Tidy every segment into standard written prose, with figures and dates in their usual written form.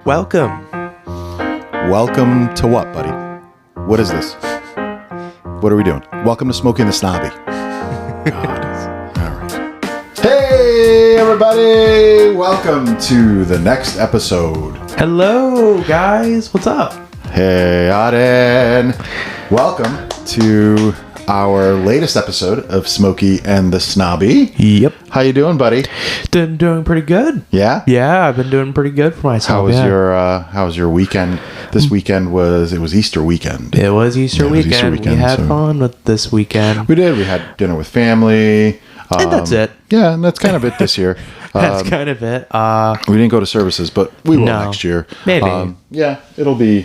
Welcome. Welcome to what, buddy? What is this? What are we doing? Welcome to Smokey and the Snobby. God. All right. Hey, everybody. Welcome to the next episode. Hello, guys. What's up? Hey, Aden. Welcome to our latest episode of Smokey and the Snobby. Yep. How you doing, buddy? Doing pretty good. Yeah? Yeah, I've been doing pretty good for myself. How was your weekend? This weekend was Easter weekend. It was Easter weekend. We had fun with this weekend. We did. We had dinner with family. And that's it. Yeah, and that's kind of it this year. That's kind of it. We didn't go to services, but we will next year. Maybe. Yeah, it'll be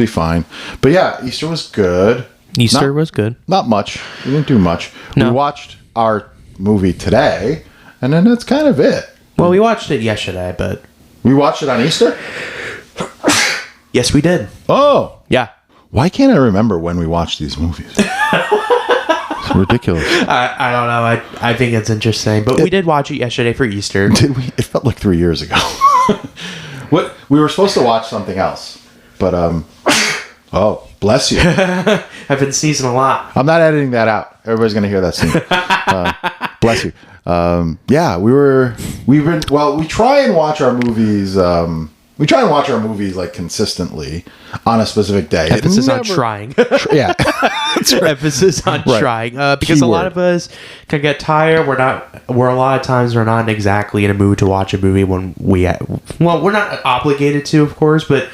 fine. But yeah, Easter was good. Easter was good. Not much. We didn't do much. No. We watched our movie today, and then that's kind of it. Well, we watched it yesterday, but... We watched it on Easter? Yes, we did. Oh! Yeah. Why can't I remember when we watched these movies? It's ridiculous. I don't know. I think it's interesting. But we did watch it yesterday for Easter. Did we? It felt like 3 years ago. What? We were supposed to watch something else, but oh, bless you. I've been sneezing a lot. I'm not editing that out. Everybody's gonna hear that soon. Bless you. Yeah, we try and watch our movies. We try and watch our movies like consistently on a specific day. Emphasis on trying. Yeah. Emphasis on trying. Because a lot of us can get tired. We're a lot of times we're not exactly in a mood to watch a movie when we're not obligated to, of course, but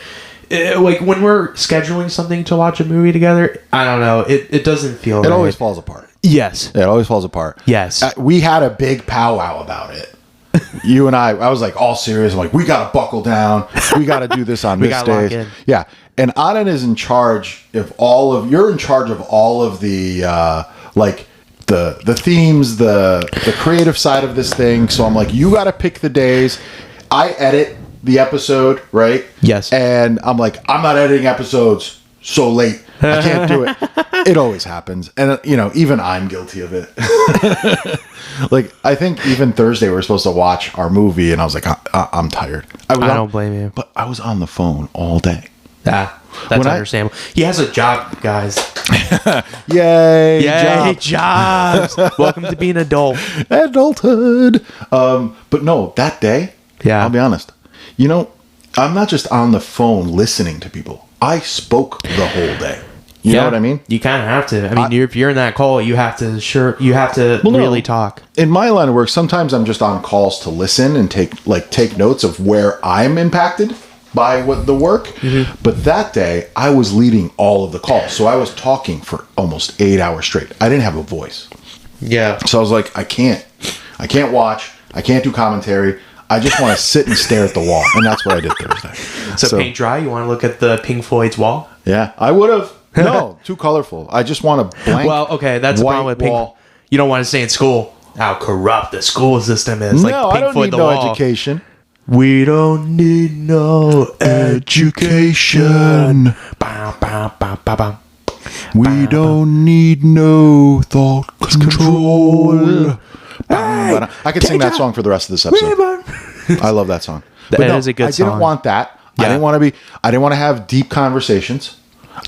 like when we're scheduling something to watch a movie together, I don't know. It doesn't feel right. It always falls apart. Yes. It always falls apart. Yes. We had a big powwow about it. You and I was like all serious. I'm like, we got to buckle down. We got to do this on this day. Yeah. And Aden is in charge of you're in charge of all of the, like the themes, the creative side of this thing. So I'm like, you got to pick the days. I edit the episode, right? Yes. And I'm like, I'm not editing episodes so late. I can't do it. It always happens. And, even I'm guilty of it. Like, I think even Thursday we were supposed to watch our movie, and I was like, I'm tired. I don't blame you. But I was on the phone all day. That's understandable. He has a job, guys. Yay, jobs. Welcome to being an adult. Adulthood. But no, that day, I'll be honest. I'm not just on the phone listening to people. I spoke the whole day. You know what I mean? You kind of have to. I mean, if you're in that call, you have to really talk. In my line of work, sometimes I'm just on calls to listen and take notes of where I'm impacted by the work. Mm-hmm. But that day, I was leading all of the calls. So I was talking for almost 8 hours straight. I didn't have a voice. Yeah. So I was like, I can't watch. I can't do commentary. I just want to sit and stare at the wall. And that's what I did Thursday. So paint dry? You want to look at the Pink Floyd's wall? Yeah, I would have. No, too colorful. I just want a blank. Well, okay, that's the problem with Pink. You don't want to stay in school. How corrupt the school system is. No, like Pink I don't Floyd, need no education. We don't need no education. We don't need no thought control. I could sing that song for the rest of this episode. I love that song. That is a good song. I didn't want that. Yeah. I didn't want to have deep conversations.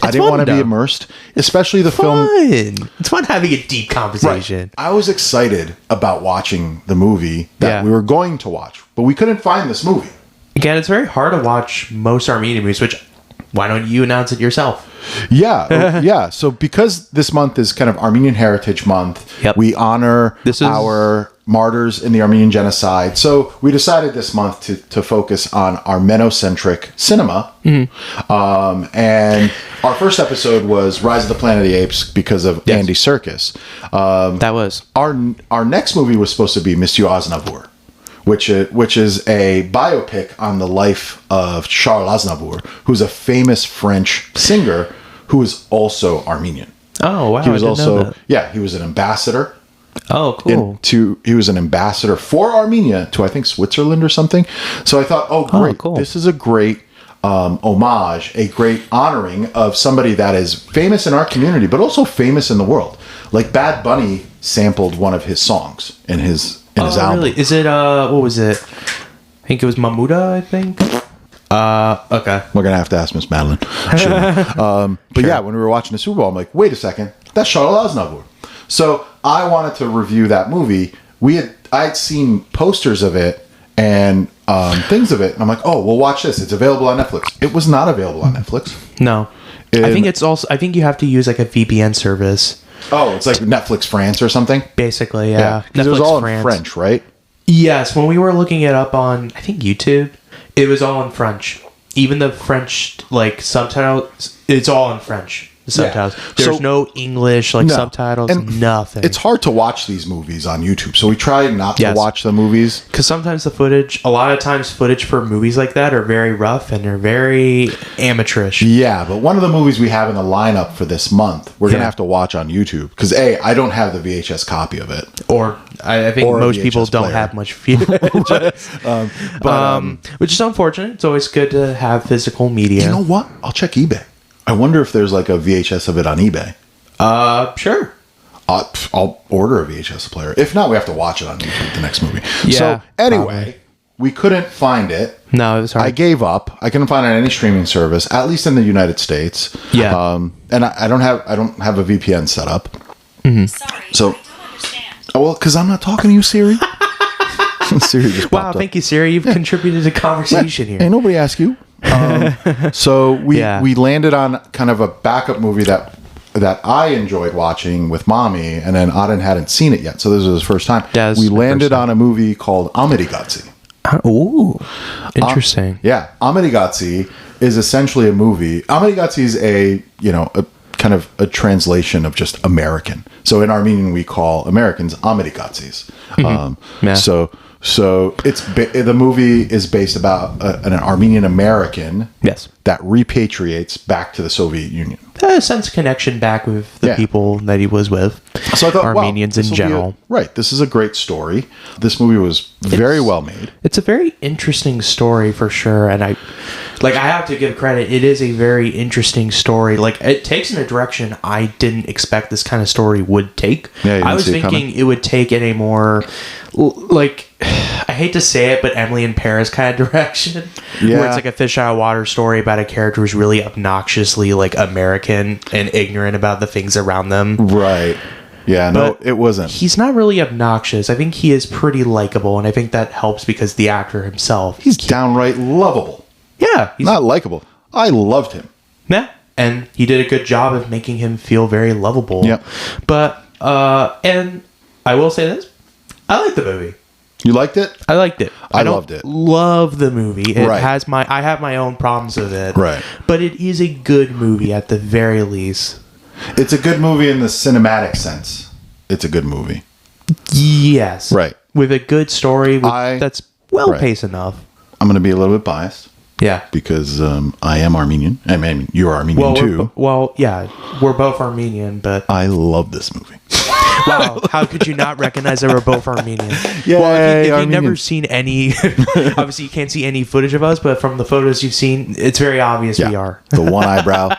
I didn't want to be immersed, especially the film. It's fun having a deep conversation. Right. I was excited about watching the movie that we were going to watch, but we couldn't find this movie. Again, it's very hard to watch most Armenian movies, which why don't you announce it yourself? Yeah. Yeah. So because this month is kind of Armenian Heritage Month, we honor our martyrs in the Armenian genocide. So we decided this month to focus on Armenocentric cinema. Mm-hmm. And our first episode was Rise of the Planet of the Apes because of Andy Serkis. That was. Our next movie was supposed to be Monsieur Aznavour, which is a biopic on the life of Charles Aznavour, who's a famous French singer who is also Armenian. Oh, wow. He was he was an ambassador. Oh, cool. He was an ambassador for Armenia to, I think, Switzerland or something. So I thought, oh, great. Cool. This is a great homage, a great honoring of somebody that is famous in our community, but also famous in the world. Like Bad Bunny sampled one of his songs in his album. Really? Is it, what was it? I think it was Mamuda, I think. Okay. We're gonna have to ask Miss Madeline. But yeah, when we were watching the Super Bowl, I'm like, wait a second, that's Charles Aznavour. So I wanted to review that movie. I'd seen posters of it and things of it, and I'm like, oh, we'll watch this. It's available on Netflix. It was not available on Netflix. No, I think you have to use like a VPN service. Oh, it's like Netflix France or something. Basically, yeah. Because it was all in French, right? Yes, when we were looking it up on, I think YouTube, it was all in French. Even the French like subtitles, it's all in French. The subtitles. Yeah. There's no English subtitles. And nothing. It's hard to watch these movies on YouTube, so we try not to watch the movies because sometimes a lot of times footage for movies like that are very rough and they're very amateurish. Yeah, but one of the movies we have in the lineup for this month, we're gonna have to watch on YouTube because I don't have the VHS copy of it, or I think most people don't have much VHS, which is unfortunate. It's always good to have physical media. You know what? I'll check eBay. I wonder if there's like a VHS of it on eBay. Sure. I'll order a VHS player. If not, we have to watch it on YouTube, the next movie. Yeah, so anyway, we couldn't find it. No, it was hard. I gave up. I couldn't find it on any streaming service, at least in the United States. Yeah. And I don't have a VPN set up. Mm-hmm. Sorry, so, I don't understand. Oh, well, because I'm not talking to you, Siri. Siri just wow, thank you, Siri. You've contributed to the conversation here. Ain't nobody ask you. So we landed on kind of a backup movie that I enjoyed watching with Mommy, and then Auden hadn't seen it yet, so this was his first time. We landed on a movie called Amerikatsi. Ooh, interesting. Amerikatsi is essentially a movie. Amerikatsi is a kind of a translation of just American. So in Armenian we call Americans Amerikatsis. Mm-hmm. So the movie is based about an Armenian-American that repatriates back to the Soviet Union. A sense of connection back with the people that he was with. So I thought, Armenians in general. This is a great story. This movie was very well made. It's a very interesting story for sure, and I have to give credit. It is a very interesting story. Like, it takes in a direction I didn't expect this kind of story would take. I was thinking it would take in a more I hate to say it, but Emily in Paris kind of direction, where it's like a fish out of water story about a character who's really obnoxiously like American and ignorant about the things around them. Right. Yeah, but no, it wasn't. He's not really obnoxious. I think he is pretty likable, and I think that helps because the actor himself. He's downright lovable. Yeah. He's not likable. I loved him. Yeah. And he did a good job of making him feel very lovable. Yep. But, and I will say this. I liked the movie. You liked it? I liked it. I loved it. Love the movie. It has I have my own problems with it. Right. But it is a good movie at the very least. It's a good movie in the cinematic sense. It's a good movie. Yes. Right. With a good story that's well-paced enough. I'm going to be a little bit biased. Yeah. Because I am Armenian. I mean, you're Armenian too. We're both Armenian, but... I love this movie. Wow, how could you not recognize that we're both Armenian? Yeah, well, if you've never seen any... obviously, you can't see any footage of us, but from the photos you've seen, it's very obvious we are. The one eyebrow.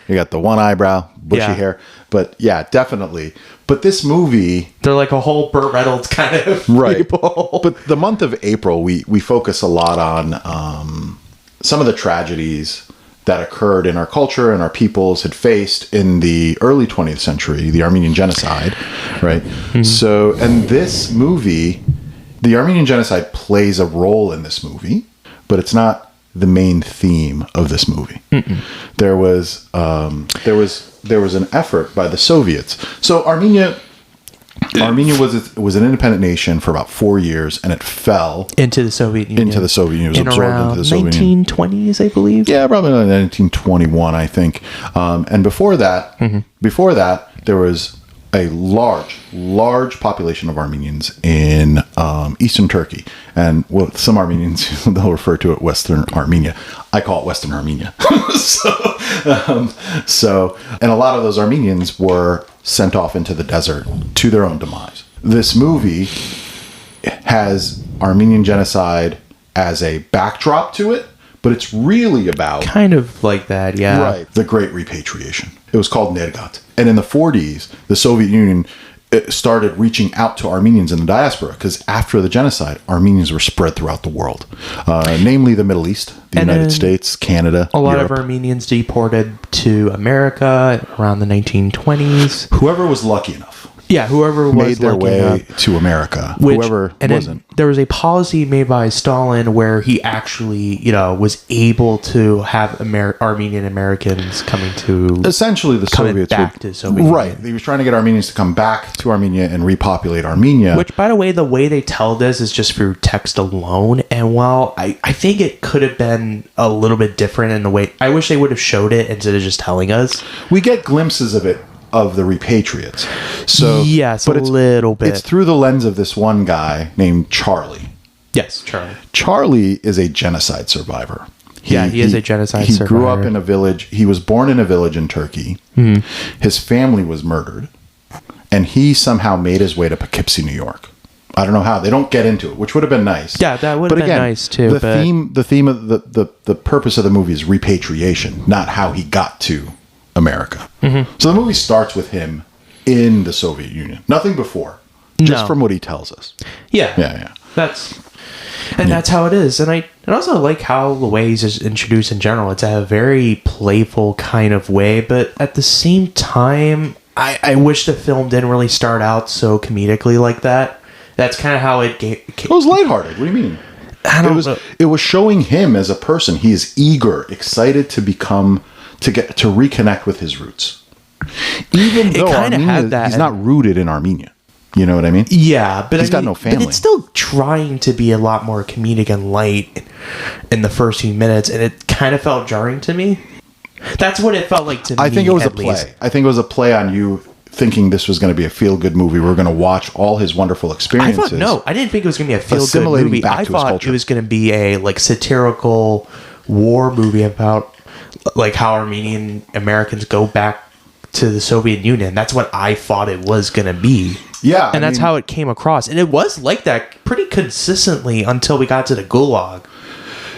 You got the one eyebrow, bushy hair. But yeah, definitely. But this movie... They're like a whole Burt Reynolds kind of people. But the month of April, we focus a lot on some of the tragedies that occurred in our culture and our peoples had faced in the early 20th century, the Armenian genocide, right? Mm-hmm. So, and this movie, the Armenian genocide plays a role in this movie, but it's not the main theme of this movie. Mm-mm. There was an effort by the Soviets. So Armenia was an independent nation for about 4 years, and it fell into the Soviet Union. It was absorbed around into the Soviet 1920s, I believe. Yeah, probably 1921, I think. And before that, there was a large population of Armenians in eastern Turkey, and some Armenians they'll refer to it Western Armenia. I call it Western Armenia. So, and a lot of those Armenians were sent off into the desert to their own demise. This movie has Armenian genocide as a backdrop to it, but it's really about... Kind of like that, yeah. Right. The Great Repatriation. It was called Nergat. And in the 40s, the Soviet Union it started reaching out to Armenians in the diaspora, because after the genocide, Armenians were spread throughout the world, namely the Middle East, the United States, Canada, a lot Europe. of Armenians deported to America around the 1920s. Whoever was lucky enough. Yeah, whoever was made their way to America. Whoever wasn't. There was a policy made by Stalin where he actually, was able to have Armenian Americans coming to essentially the Soviets back to Soviet Union. Right. He was trying to get Armenians to come back to Armenia and repopulate Armenia. Which, by the way they tell this is just through text alone. And while I think it could have been a little bit different in the way, I wish they would have showed it instead of just telling us. We get glimpses of it. Of the repatriates. So yes, but a little bit. It's through the lens of this one guy named Charlie. Yes, Charlie. Charlie is a genocide survivor. He is a genocide survivor. He grew up in a village. He was born in a village in Turkey. Mm-hmm. His family was murdered. And he somehow made his way to Poughkeepsie, New York. I don't know how. They don't get into it, which would have been nice. Yeah, that would have been nice too. The theme of the purpose of the movie is repatriation, not how he got to America. Mm-hmm. So the movie starts with him in the Soviet Union. Nothing before. Just from what he tells us. Yeah. Yeah. That's how it is. And I also like how the way he's just introduced in general. It's a very playful kind of way, but at the same time, I wish the film didn't really start out so comedically like that. That's kind of how it was lighthearted. What do you mean? It was showing him as a person. He is eager, excited to reconnect with his roots. Even though Armenia, he's not rooted in Armenia. You know what I mean? Yeah, but he's got no family. But it's still trying to be a lot more comedic and light in the first few minutes, and it kind of felt jarring to me. That's what it felt like to me. I think it was a play. I think it was a play on you thinking this was going to be a feel-good movie. We're going to watch all his wonderful experiences. I didn't think it was going to be a feel-good movie. I thought it was going to be a satirical war movie about how Armenian Americans go back to the Soviet Union. That's what I thought it was going to be. Yeah. And that's how it came across. And it was like that pretty consistently until we got to the Gulag,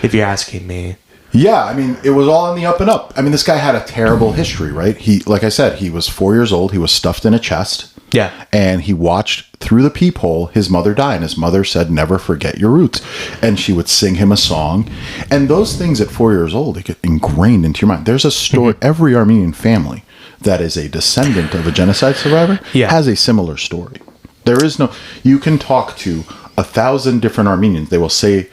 if you're asking me. Yeah, it was all in the up and up. This guy had a terrible history, right? Like I said, he was 4 years old. He was stuffed in a chest. Yeah. And he watched through the peephole his mother die. And his mother said, never forget your roots. And she would sing him a song. And those things at 4 years old, they get ingrained into your mind. There's a story. Mm-hmm. Every Armenian family that is a descendant of a genocide survivor has a similar story. There is you can talk to 1,000 different Armenians. They will say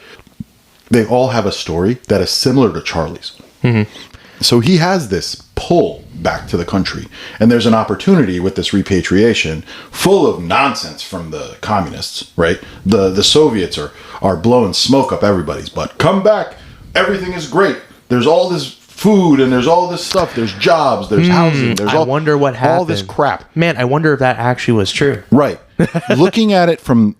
they all have a story that is similar to Charlie's. Mm-hmm. So he has this pull back to the country. And there's an opportunity with this repatriation full of nonsense from the communists, right? The Soviets are blowing smoke up everybody's butt. Come back. Everything is great. There's all this food and there's all this stuff. There's jobs. There's housing. There's wonder what happened. All this crap. Man, I wonder if that actually was true. Right. Looking at it from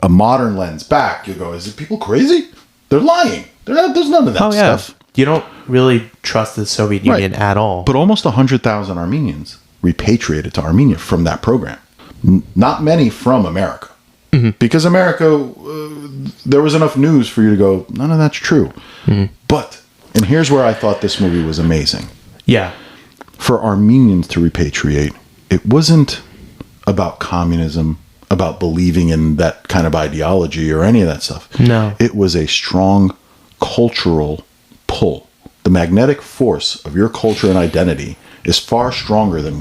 a modern lens back, you go, is it people crazy? They're lying. There's none of that stuff. You don't really trust the Soviet Union at all. But almost 100,000 Armenians repatriated to Armenia from that program. Not many from America. Mm-hmm. Because America, there was enough news for you to go, none of that's true. Mm-hmm. And here's where I thought this movie was amazing. Yeah. For Armenians to repatriate, it wasn't about communism, about believing in that kind of ideology or any of that stuff. No. It was a strong cultural pull. The magnetic force of your culture and identity is far stronger than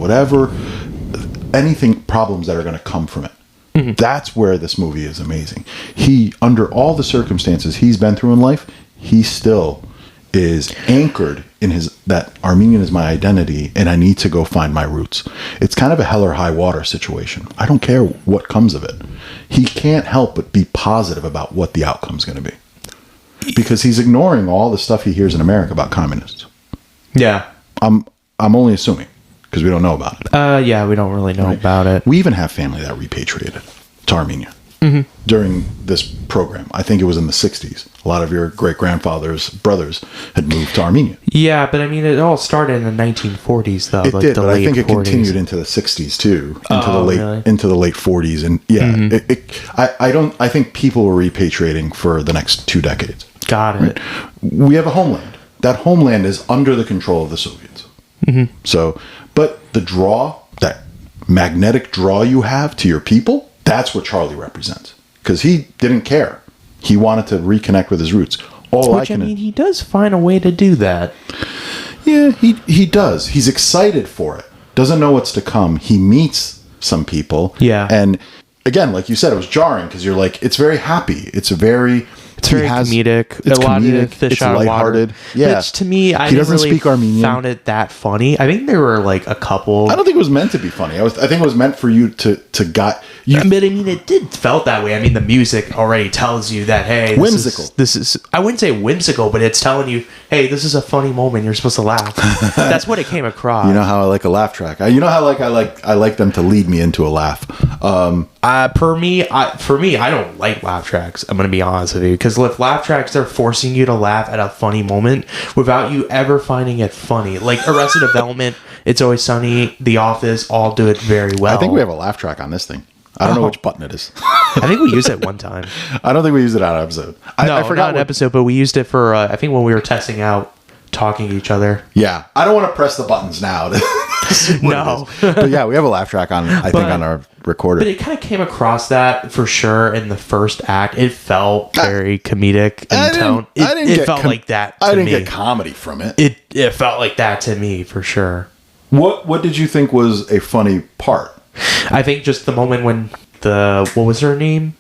anything problems that are going to come from it. Mm-hmm. That's where this movie is amazing. He, under all the circumstances he's been through in life, he still is anchored in that Armenian is my identity and I need to go find my roots. It's kind of a hell or high water situation. I don't care what comes of it. He can't help but be positive about what the outcome's going to be. Because he's ignoring all the stuff he hears in America about communists. Yeah. I'm only assuming because we don't know about it. Yeah, we don't really know about it. We even have family that repatriated to Armenia during this program. I think it was in the 60s. A lot of your great-grandfather's brothers had moved to Armenia. Yeah, but it all started in the 1940s, though. It did, but I think it continued into the 60s too, into the late 40s, and I think people were repatriating for the next 2 decades. Got it. Right? We have a homeland. That homeland is under the control of the Soviets. Mm-hmm. So, but the draw that magnetic draw you have to your people, that's what Charlie represents. Because he didn't care. He wanted to reconnect with his roots. I mean, he does find a way to do that. Yeah, he does. He's excited for it. Doesn't know what's to come. He meets some people. Yeah. And again, like you said, it was jarring because you're like, it's very happy. It's very comedic. It's a lot comedic. Of fish it's out lighthearted. Of water. Yeah. Which to me, I he didn't doesn't really speak Armenian. Found it that funny. I think there were like a couple. I don't think it was meant to be funny. I think it was meant for you to got you. But I mean, it did felt that way. I mean, the music already tells you that, hey, whimsical. This is I wouldn't say whimsical, but it's telling you, hey, this is a funny moment. You're supposed to laugh. That's what it came across. You know how I like a laugh track. You know how I like them to lead me into a laugh. For me, I don't like laugh tracks. I'm going to be honest with you, because with laugh tracks, they're forcing you to laugh at a funny moment without you ever finding it funny. Like Arrested Development, It's Always Sunny, The Office, all do it very well. I think we have a laugh track on this thing. I don't know which button it is. I think we used it one time. I don't think we used it on an episode. I forgot not an episode, but we used it for I think when we were testing out talking to each other. Yeah, I don't want to press the buttons now. No, but yeah, we have a laugh track on. I think on our recorder. But it kind of came across that for sure in the first act. It felt very comedic in tone. It felt like that. To I didn't me. get comedy from it. It felt like that to me for sure. What did you think was a funny part? I think just the moment when what was her name?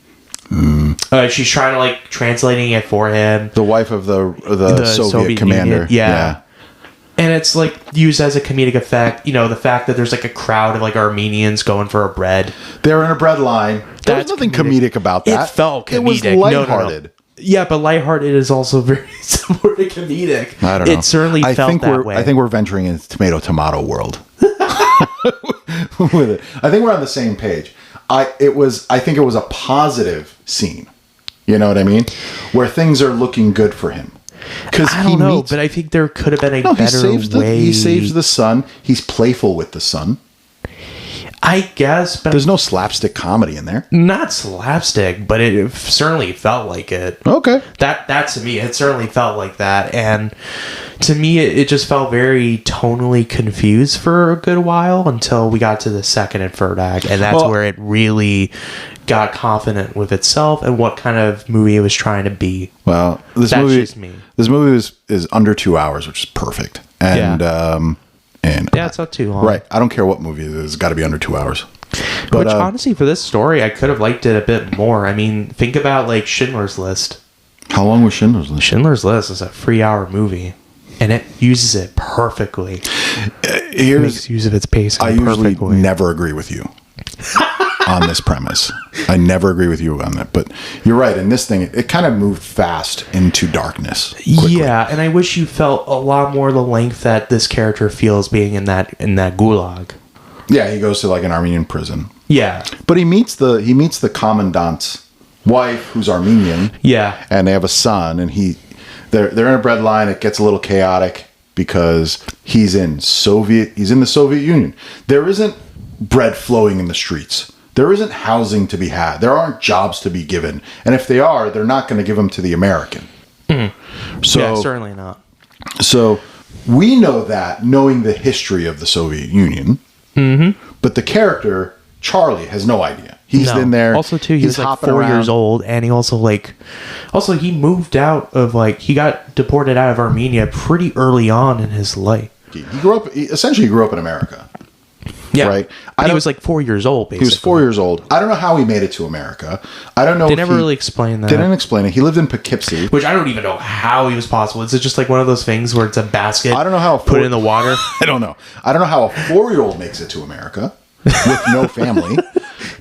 She's trying to like translating it for him. The wife of the Soviet commander. Union. Yeah. And it's like used as a comedic effect. You know, the fact that there's like a crowd of like Armenians going for a bread. They're in a bread line. There was nothing comedic about that. It felt comedic. It was lighthearted. No. Yeah, but lighthearted is also very similar to comedic. I don't know. It certainly felt that way. I think we're venturing into tomato world. With it. I think we're on the same page. I think it was a positive scene. You know what I mean? Where things are looking good for him. I don't know, but I think there could have been a better way. He saves the son. He's playful with the son. I guess, but there's no slapstick comedy in there. Not slapstick, but it certainly felt like it. Okay. That to me, it certainly felt like that. And to me, it just felt very tonally confused for a good while until we got to the second and third act. And that's where it really got confident with itself and what kind of movie it was trying to be. Well, this movie is under 2 hours, which is perfect. And it's not too long. Right. I don't care what movie it is. It's got to be under 2 hours. But, which honestly, for this story, I could have liked it a bit more. I mean, think about like Schindler's List. How long was Schindler's List? Schindler's List is a 3-hour movie. And it uses it perfectly. It makes use of its pacing perfectly. I usually never agree with you on this premise. I never agree with you on that. But you're right. In this thing, it kind of moved fast into darkness. Quickly. Yeah, and I wish you felt a lot more the length that this character feels being in that gulag. Yeah, he goes to like an Armenian prison. Yeah. But he meets the commandant's wife, who's Armenian. Yeah. And they have a son, and they're in a bread line. It gets a little chaotic because he's in the Soviet Union. There isn't bread flowing in the streets. There isn't housing to be had. There aren't jobs to be given. And if they are, they're not going to give them to the American. Mm-hmm. So, yeah, certainly not. So we know that, knowing the history of the Soviet Union. Mm-hmm. But the character, Charlie, has no idea. He's in there. Also, too, he was like 4 years old, and he also he moved out of he got deported out of Armenia pretty early on in his life. He essentially grew up in America. Yeah, right. He was like 4 years old. Basically, he was 4 years old. I don't know how he made it to America. I don't know. They never really explained that. They didn't explain it. He lived in Poughkeepsie, which I don't even know how he was possible. Is it just like one of those things where it's a basket? I don't know how put it in the water. I don't know. I don't know how a 4-year-old makes it to America with no family,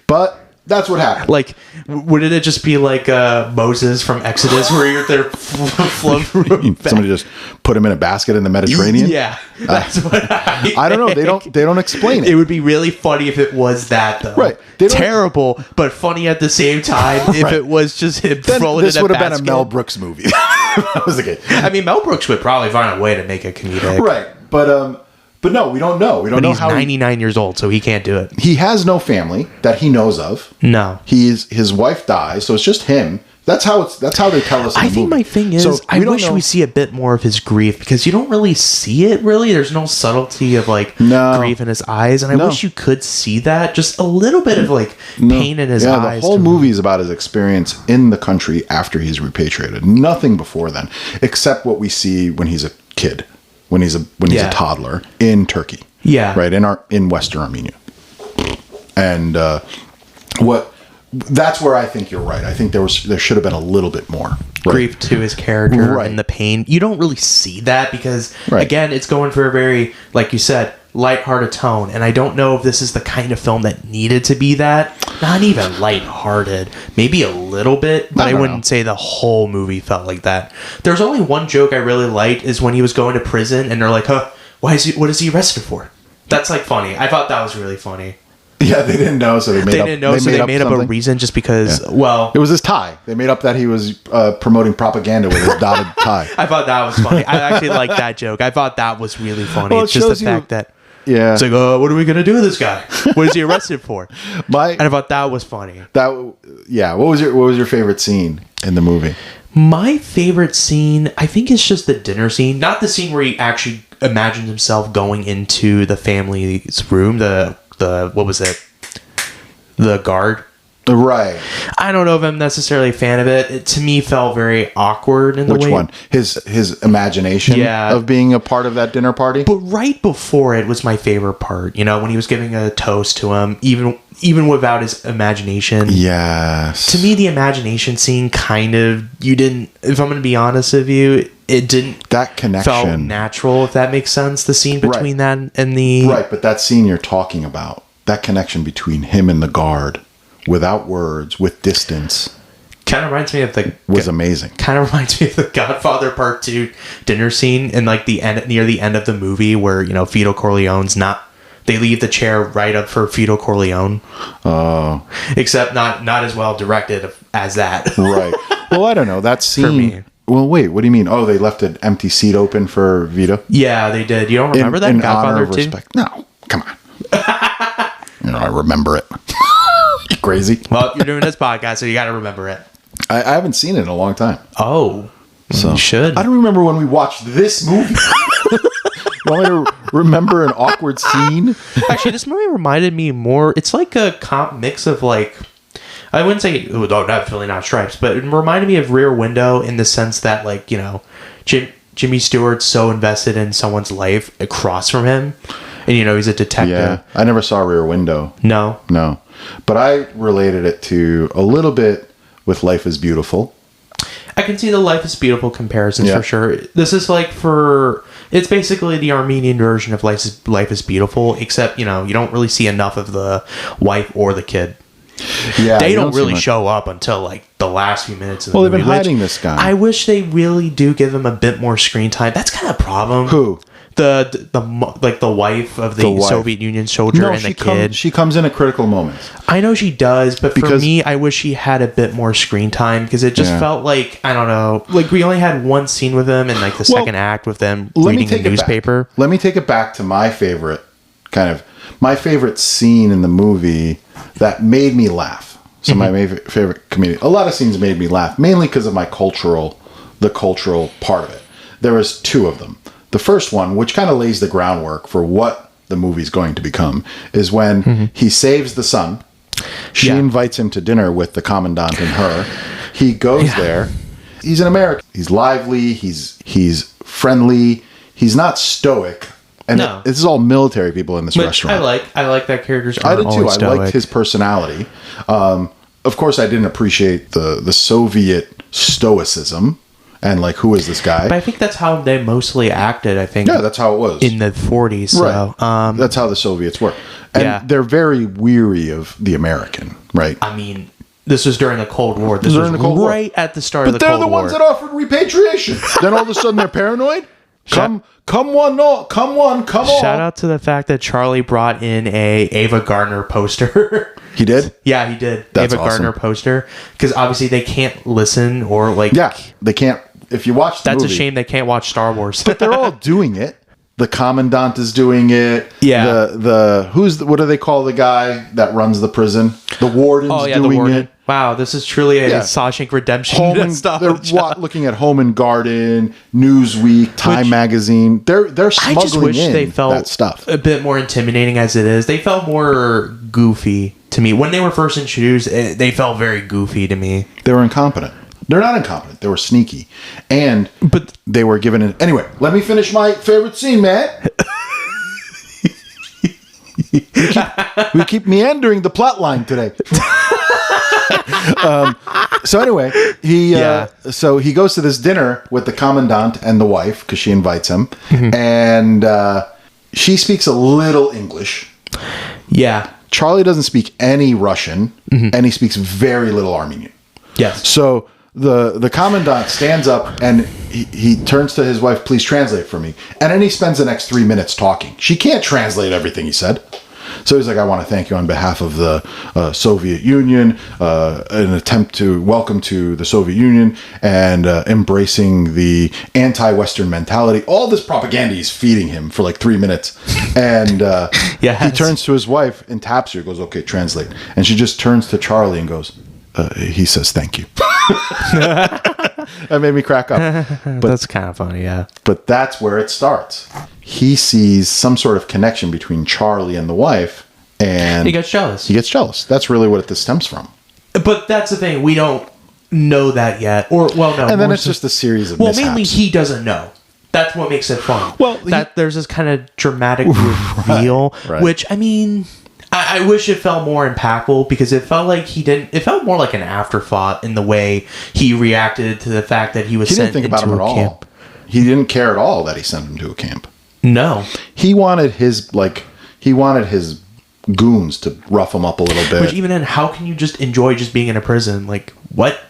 but that's what happened. Like, wouldn't it just be like Moses from Exodus, where you're there floating? Somebody just put him in a basket in the Mediterranean. Yeah, that's what I don't know. They don't explain it. It would be really funny if it was that, though. Right? Terrible, but funny at the same time. If it was just him throwing it in a basket. This would have been a Mel Brooks movie. That was the case. I mean, Mel Brooks would probably find a way to make it comedic, right? But no, we don't know. We don't know how. He's 99 years old, so he can't do it. He has no family that he knows of. No. His wife dies, so it's just him That's how they tell us. I think my thing is, I wish we see a bit more of his grief, because you don't really see it. Really, there's no subtlety of like grief in his eyes, and I wish you could see that, just a little bit of like pain in his eyes. The whole movie is about his experience in the country after he's repatriated. Nothing before then, except what we see when he's a kid, when he's a toddler in Turkey. Yeah, right in Western Armenia, and that's where I think you're right. I think there should have been a little bit more grief to his character and the pain. You don't really see that because, again, it's going for a very, like you said, lighthearted tone. And I don't know if this is the kind of film that needed to be that. Not even lighthearted. Maybe a little bit, but I wouldn't say the whole movie felt like that. There's only one joke I really liked is when he was going to prison and they're like, huh, what is he arrested for? That's like funny. I thought that was really funny. Yeah, they didn't know, so they made up a reason just because, well... It was his tie. They made up that he was promoting propaganda with his dotted tie. I thought that was funny. I actually liked that joke. I thought that was really funny. Well, it's just the fact that... Yeah. It's like, what are we going to do with this guy? What is he arrested for? And I thought that was funny. What was your favorite scene in the movie? My favorite scene, I think it's just the dinner scene. Not the scene where he actually imagined himself going into the family's room, what was it? The guard. Right. I don't know if I'm necessarily a fan of it. It to me felt very awkward in the way. Which one? His imagination of being a part of that dinner party? But right before it was my favorite part. You know, when he was giving a toast to him, even without his imagination. Yes. To me, the imagination scene kind of, if I'm going to be honest with you, it didn't... That connection... felt natural, if that makes sense, the scene between that and the... Right, but that scene you're talking about, that connection between him and the guard, without words, with distance... Kind of reminds me of was amazing. Kind of reminds me of the Godfather Part 2 dinner scene in like near the end of the movie where, you know, Vito Corleone's not... They leave the chair right up for Vito Corleone. Oh. Except not as well directed as that. Right. Well, I don't know. That scene... For me. Well, wait, what do you mean? Oh, they left an empty seat open for Vito? Yeah, they did. You don't remember that? In Godfather honor of 2? respect. No, come on. I remember it. You crazy? Well, you're doing this podcast, so you got to remember it. I haven't seen it in a long time. Oh, so you should. I don't remember when we watched this movie. You want me to remember an awkward scene? Actually, this movie reminded me more... It's like a mix of like... I wouldn't say, definitely not Stripes, but it reminded me of Rear Window in the sense that, like, you know, Jimmy Stewart's so invested in someone's life across from him, and, you know, he's a detective. Yeah, I never saw Rear Window. No. But I related it to a little bit with Life is Beautiful. I can see the Life is Beautiful comparisons for sure. This is like it's basically the Armenian version of Life is Beautiful, except, you know, you don't really see enough of the wife or the kid. Yeah, they don't really show up until like the last few minutes of the movie. Well, they've been hiding this guy. I wish they really do give him a bit more screen time. That's kind of a problem. Who? The wife of the Soviet Union soldier and the kid. She comes in at critical moments. I know she does, but for me, I wish she had a bit more screen time because it just felt like, I don't know, like we only had one scene with them and like the second act with them reading the newspaper. Let me take it back to my favorite scene in the movie that made me laugh. So my favorite comedian. A lot of scenes made me laugh, mainly because of the cultural part of it. There was two of them. The first one, which kind of lays the groundwork for what the movie's going to become, is when he saves the son. She invites him to dinner with the commandant and her. He goes there. He's an American. He's lively. He's friendly. He's not stoic. And this is all military people in this restaurant. I like that character's I did too. I liked his personality. Of course, I didn't appreciate the Soviet stoicism. And like, who is this guy? But I think that's how they mostly acted. I think. Yeah, that's how it was in the 40s. So, right. That's how the Soviets were, and they're very weary of the American. Right. I mean, this was during the Cold War. This was right at the start of the Cold War. But they're the ones that offered repatriation. Then all of a sudden they're paranoid. Come on. Shout out to the fact that Charlie brought in a Ava Gardner poster. He did? Yeah, he did. That's Ava awesome. Gardner poster. Because obviously they can't listen or like... Yeah, they can't... If you watch the movie... That's a shame they can't watch Star Wars. But they're all doing it. The commandant is doing it. Yeah. What do they call the guy that runs the prison? The warden's doing it. wow, this is truly a Shawshank Redemption stuff. They're looking at Home and Garden, Newsweek, Time Magazine. They're smuggling I just wish they felt that stuff a bit more intimidating as it is. They felt more goofy to me when they were first introduced. They felt very goofy to me. They were incompetent. They're not incompetent. They were sneaky, but they were given an anyway. Let me finish my favorite scene, man. we keep meandering the plot line today. So anyway, so he goes to this dinner with the commandant and the wife because she invites him, and she speaks a little English. Yeah, Charlie doesn't speak any Russian, and he speaks very little Armenian. Yes. So the commandant stands up and he turns to his wife, please translate for me. And then he spends the next 3 minutes talking. She can't translate everything he said. So he's like, I want to thank you on behalf of the Soviet Union, an attempt to welcome to the Soviet Union and embracing the anti-Western mentality. All this propaganda he's feeding him for like 3 minutes. And he turns to his wife and taps her, goes, okay, translate. And she just turns to Charlie and goes, he says, thank you. That made me crack up. But that's kind of funny, yeah. But that's where it starts. He sees some sort of connection between Charlie and the wife, and he gets jealous. That's really what this stems from. But that's the thing. We don't know that yet. And then it's just a series of mishaps. Mainly he doesn't know. That's what makes it fun. Well, there's this kind of dramatic reveal, right. Which, I mean... I wish it felt more impactful because it felt like it felt more like an afterthought in the way he reacted to the fact that he was sent into a camp. He didn't think about him at all. He didn't care at all that he sent him to a camp. No. He wanted his goons to rough him up a little bit. Which even then, how can you just enjoy just being in a prison? Like, what?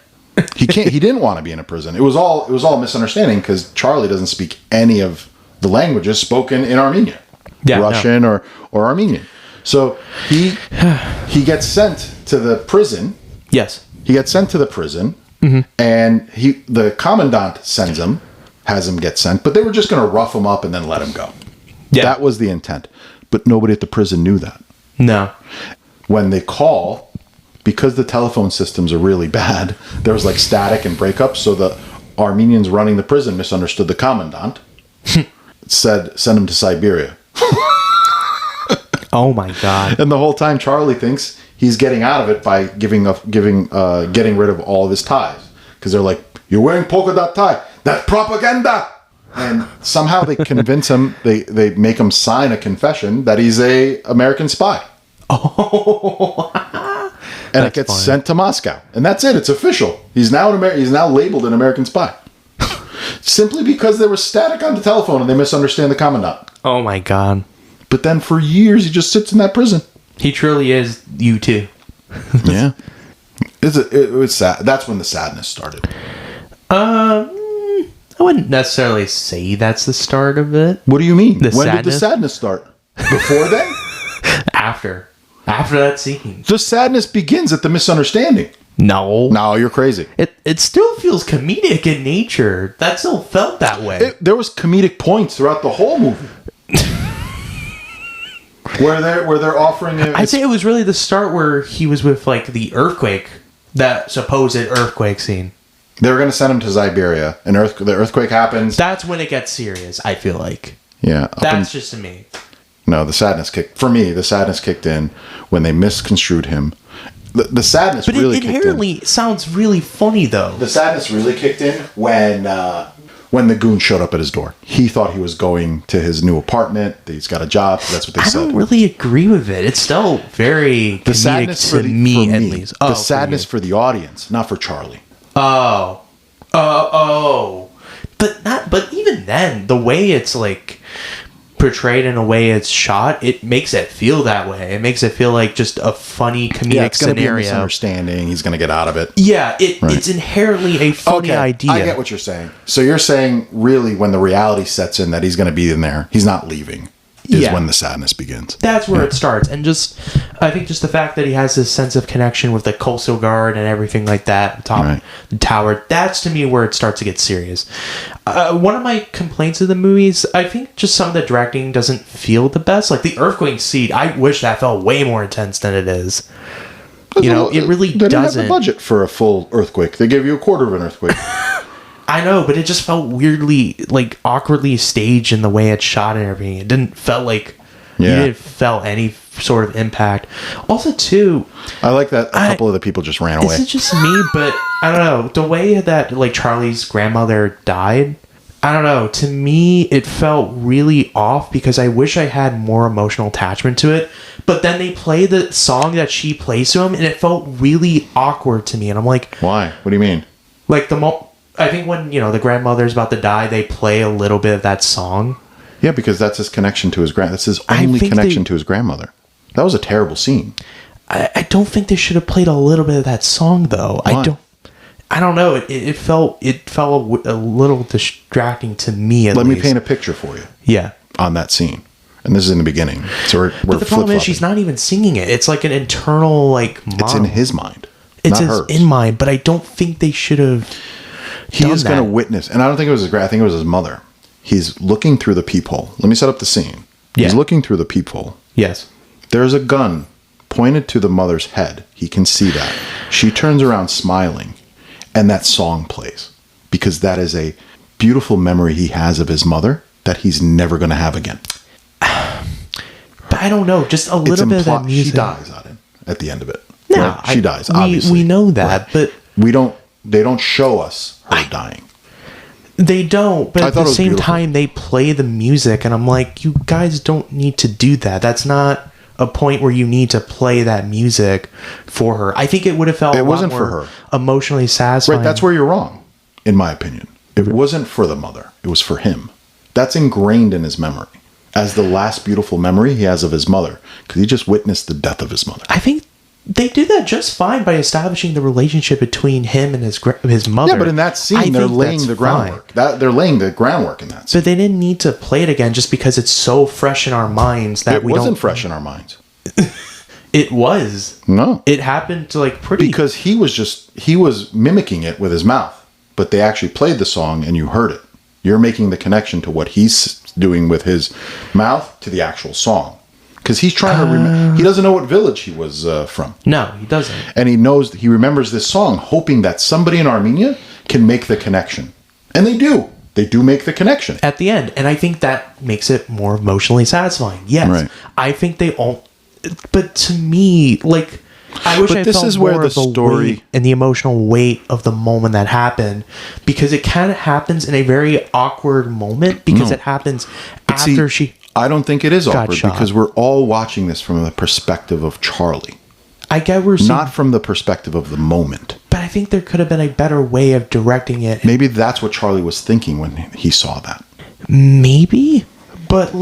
He didn't want to be in a prison. It was all a misunderstanding because Charlie doesn't speak any of the languages spoken in Armenia. Russian or Armenian. So he gets sent to the prison. Yes. He gets sent to the prison, and the commandant has him get sent, but they were just going to rough him up and then let him go. Yeah. That was the intent. But nobody at the prison knew that. No. When they call, because the telephone systems are really bad, there was like static and breakups, so the Armenians running the prison misunderstood the commandant, said, send him to Siberia. Oh my God! And the whole time, Charlie thinks he's getting out of it by getting rid of all of his ties because they're like, "You're wearing polka dot tie. That's propaganda." And somehow they convince him. They make him sign a confession that he's a American spy. Oh, and it gets sent to Moscow, and that's it. It's official. He's now labeled an American spy. Simply because there was static on the telephone and they misunderstand the commandant. Oh my God. But then for years, he just sits in that prison. He truly is you too. Yeah. It was sad. That's when the sadness started. I wouldn't necessarily say that's the start of it. What do you mean? When did the sadness start? Before then? After that scene. The sadness begins at the misunderstanding. No, you're crazy. It still feels comedic in nature. That still felt that way. There was comedic points throughout the whole movie. Where they're offering him. I'd say it was really the start where he was with like the earthquake, that supposed earthquake scene. They were going to send him to Siberia. The earthquake happens. That's when it gets serious. I feel like. Yeah, that's just to me. No, the sadness kicked in when they misconstrued him. The sadness really kicked in. But it inherently sounds really funny though. The sadness really kicked in when the goon showed up at his door. He thought he was going to his new apartment. That he's got a job. That's what they said. I don't really agree with it. It's still very comedic to me, at least. The sadness for the audience, not for Charlie. Oh. But even then, the way it's like portrayed and the way it's shot, it makes it feel that way. It makes it feel like just a funny comedic scenario. Be a misunderstanding. He's going to get out of it. Yeah, it's inherently a funny idea. I get what you're saying. So you're saying really when the reality sets in that he's going to be in there, he's not leaving, is when the sadness begins. That's where it starts. And I think just the fact that he has this sense of connection with the Coastal Guard and everything like that, the tower, that's to me where it starts to get serious. One of my complaints of the movies, I think just some of the directing doesn't feel the best. Like the earthquake scene, I wish that felt way more intense than it is. It really they didn't doesn't. have the budget for a full earthquake. They gave you a quarter of an earthquake. I know, but it just felt weirdly, like, awkwardly staged in the way it's shot and everything. It didn't felt like you didn't felt any sort of impact. Also, too, I like that a couple of the people just ran away. Is it just me? But I don't know. The way that, like, Charlie's grandmother died, I don't know. To me, it felt really off because I wish I had more emotional attachment to it. But then they play the song that she plays to him, and it felt really awkward to me. And I'm like, why? What do you mean? Like, I think when, the grandmother's about to die, they play a little bit of that song. Yeah, because that's his connection to his that's his only connection to his grandmother. That was a terrible scene. I don't think they should have played a little bit of that song, though. Why? I don't know. It felt a little distracting to me. Let me paint a picture for you. Yeah. On that scene, and this is in the beginning. So but the problem is she's not even singing it. It's like an internal monologue. It's in his mind. It's in mine, but I don't think they should have. He is going to witness, and I don't think it was his. I think it was his mother. He's looking through the peephole. Let me set up the scene. Yeah. He's looking through the peephole. Yes. There's a gun pointed to the mother's head. He can see that. She turns around smiling, and that song plays because that is a beautiful memory he has of his mother that he's never going to have again. But I don't know. Just a little bit of that music. She dies on it at the end of it. No, right? She dies. Obviously, we know that, but we don't. They don't show us her dying. They don't, but at the same time, they play the music, and I'm like, you guys don't need to do that. That's not a point where you need to play that music for her. I think it would have felt a lot more emotionally satisfying. Right, that's where you're wrong, in my opinion. It wasn't for the mother. It was for him. That's ingrained in his memory as the last beautiful memory he has of his mother, because he just witnessed the death of his mother. I think they do that just fine by establishing the relationship between him and his mother. Yeah, but in that scene, they're laying the groundwork. They're laying the groundwork in that scene. But they didn't need to play it again just because it's so fresh in our minds that we don't... It wasn't fresh in our minds. It was. No. It happened to pretty... Because he was mimicking it with his mouth, but they actually played the song and you heard it. You're making the connection to what he's doing with his mouth to the actual song. Because he's trying to remember. He doesn't know what village he was from. No, he doesn't. And he remembers this song, hoping that somebody in Armenia can make the connection. And they do. They do make the connection. At the end. And I think that makes it more emotionally satisfying. Yes. Right. I think they all... But to me, I wish I felt more of the story and the emotional weight of the moment that happened, because it kind of happens in a very awkward moment because it happens after she... I don't think it is awkward because we're all watching this from the perspective of Charlie. I get we're not from the perspective of the moment. But I think there could have been a better way of directing it. Maybe that's what Charlie was thinking when he saw that. Maybe, but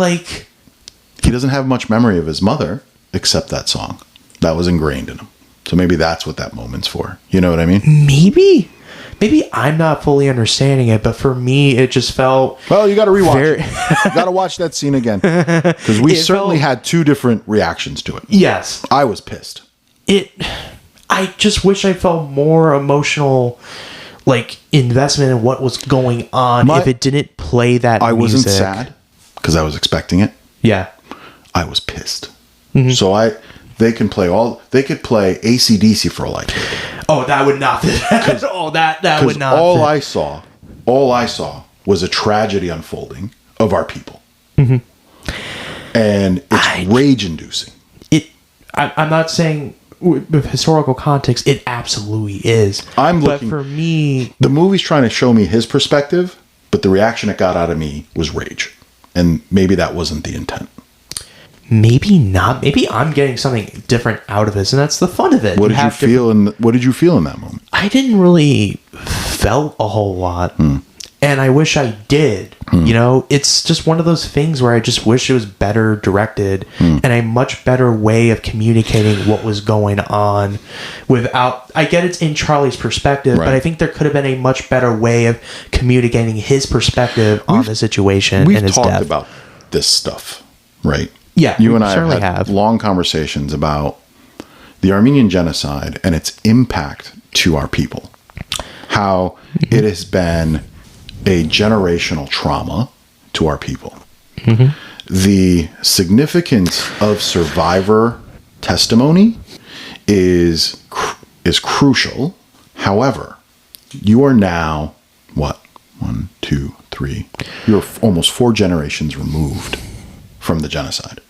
he doesn't have much memory of his mother except that song that was ingrained in him. So maybe that's what that moment's for. You know what I mean? Maybe I'm not fully understanding it, but for me, it just felt... Well, you got to rewatch it. You got to watch that scene again. Because we certainly had two different reactions to it. Yes. I was pissed. I just wish I felt more emotional, investment in what was going on if it didn't play that music. I wasn't sad, because I was expecting it. Yeah. I was pissed. Mm-hmm. So they could play AC/DC for all I care. Oh, that would not. That would not. All I saw was a tragedy unfolding of our people, and it's rage-inducing. I'm not saying with historical context, it absolutely is. But for me, the movie's trying to show me his perspective, but the reaction it got out of me was rage, and maybe that wasn't the intent. Maybe not. Maybe I'm getting something different out of this, and that's the fun of it. What did you feel in that moment? I didn't really felt a whole lot, and I wish I did. It's just one of those things where I just wish it was better directed and a much better way of communicating what was going on without... I get it's in Charlie's perspective, but I think there could have been a much better way of communicating his perspective on the situation and his death. We've talked about this stuff, right? Yeah, you and I have had long conversations about the Armenian genocide and its impact to our people. How it has been a generational trauma to our people. The significance of survivor testimony is crucial. However, you are now, what? 1, 2, 3. You're almost 4 generations removed from the genocide.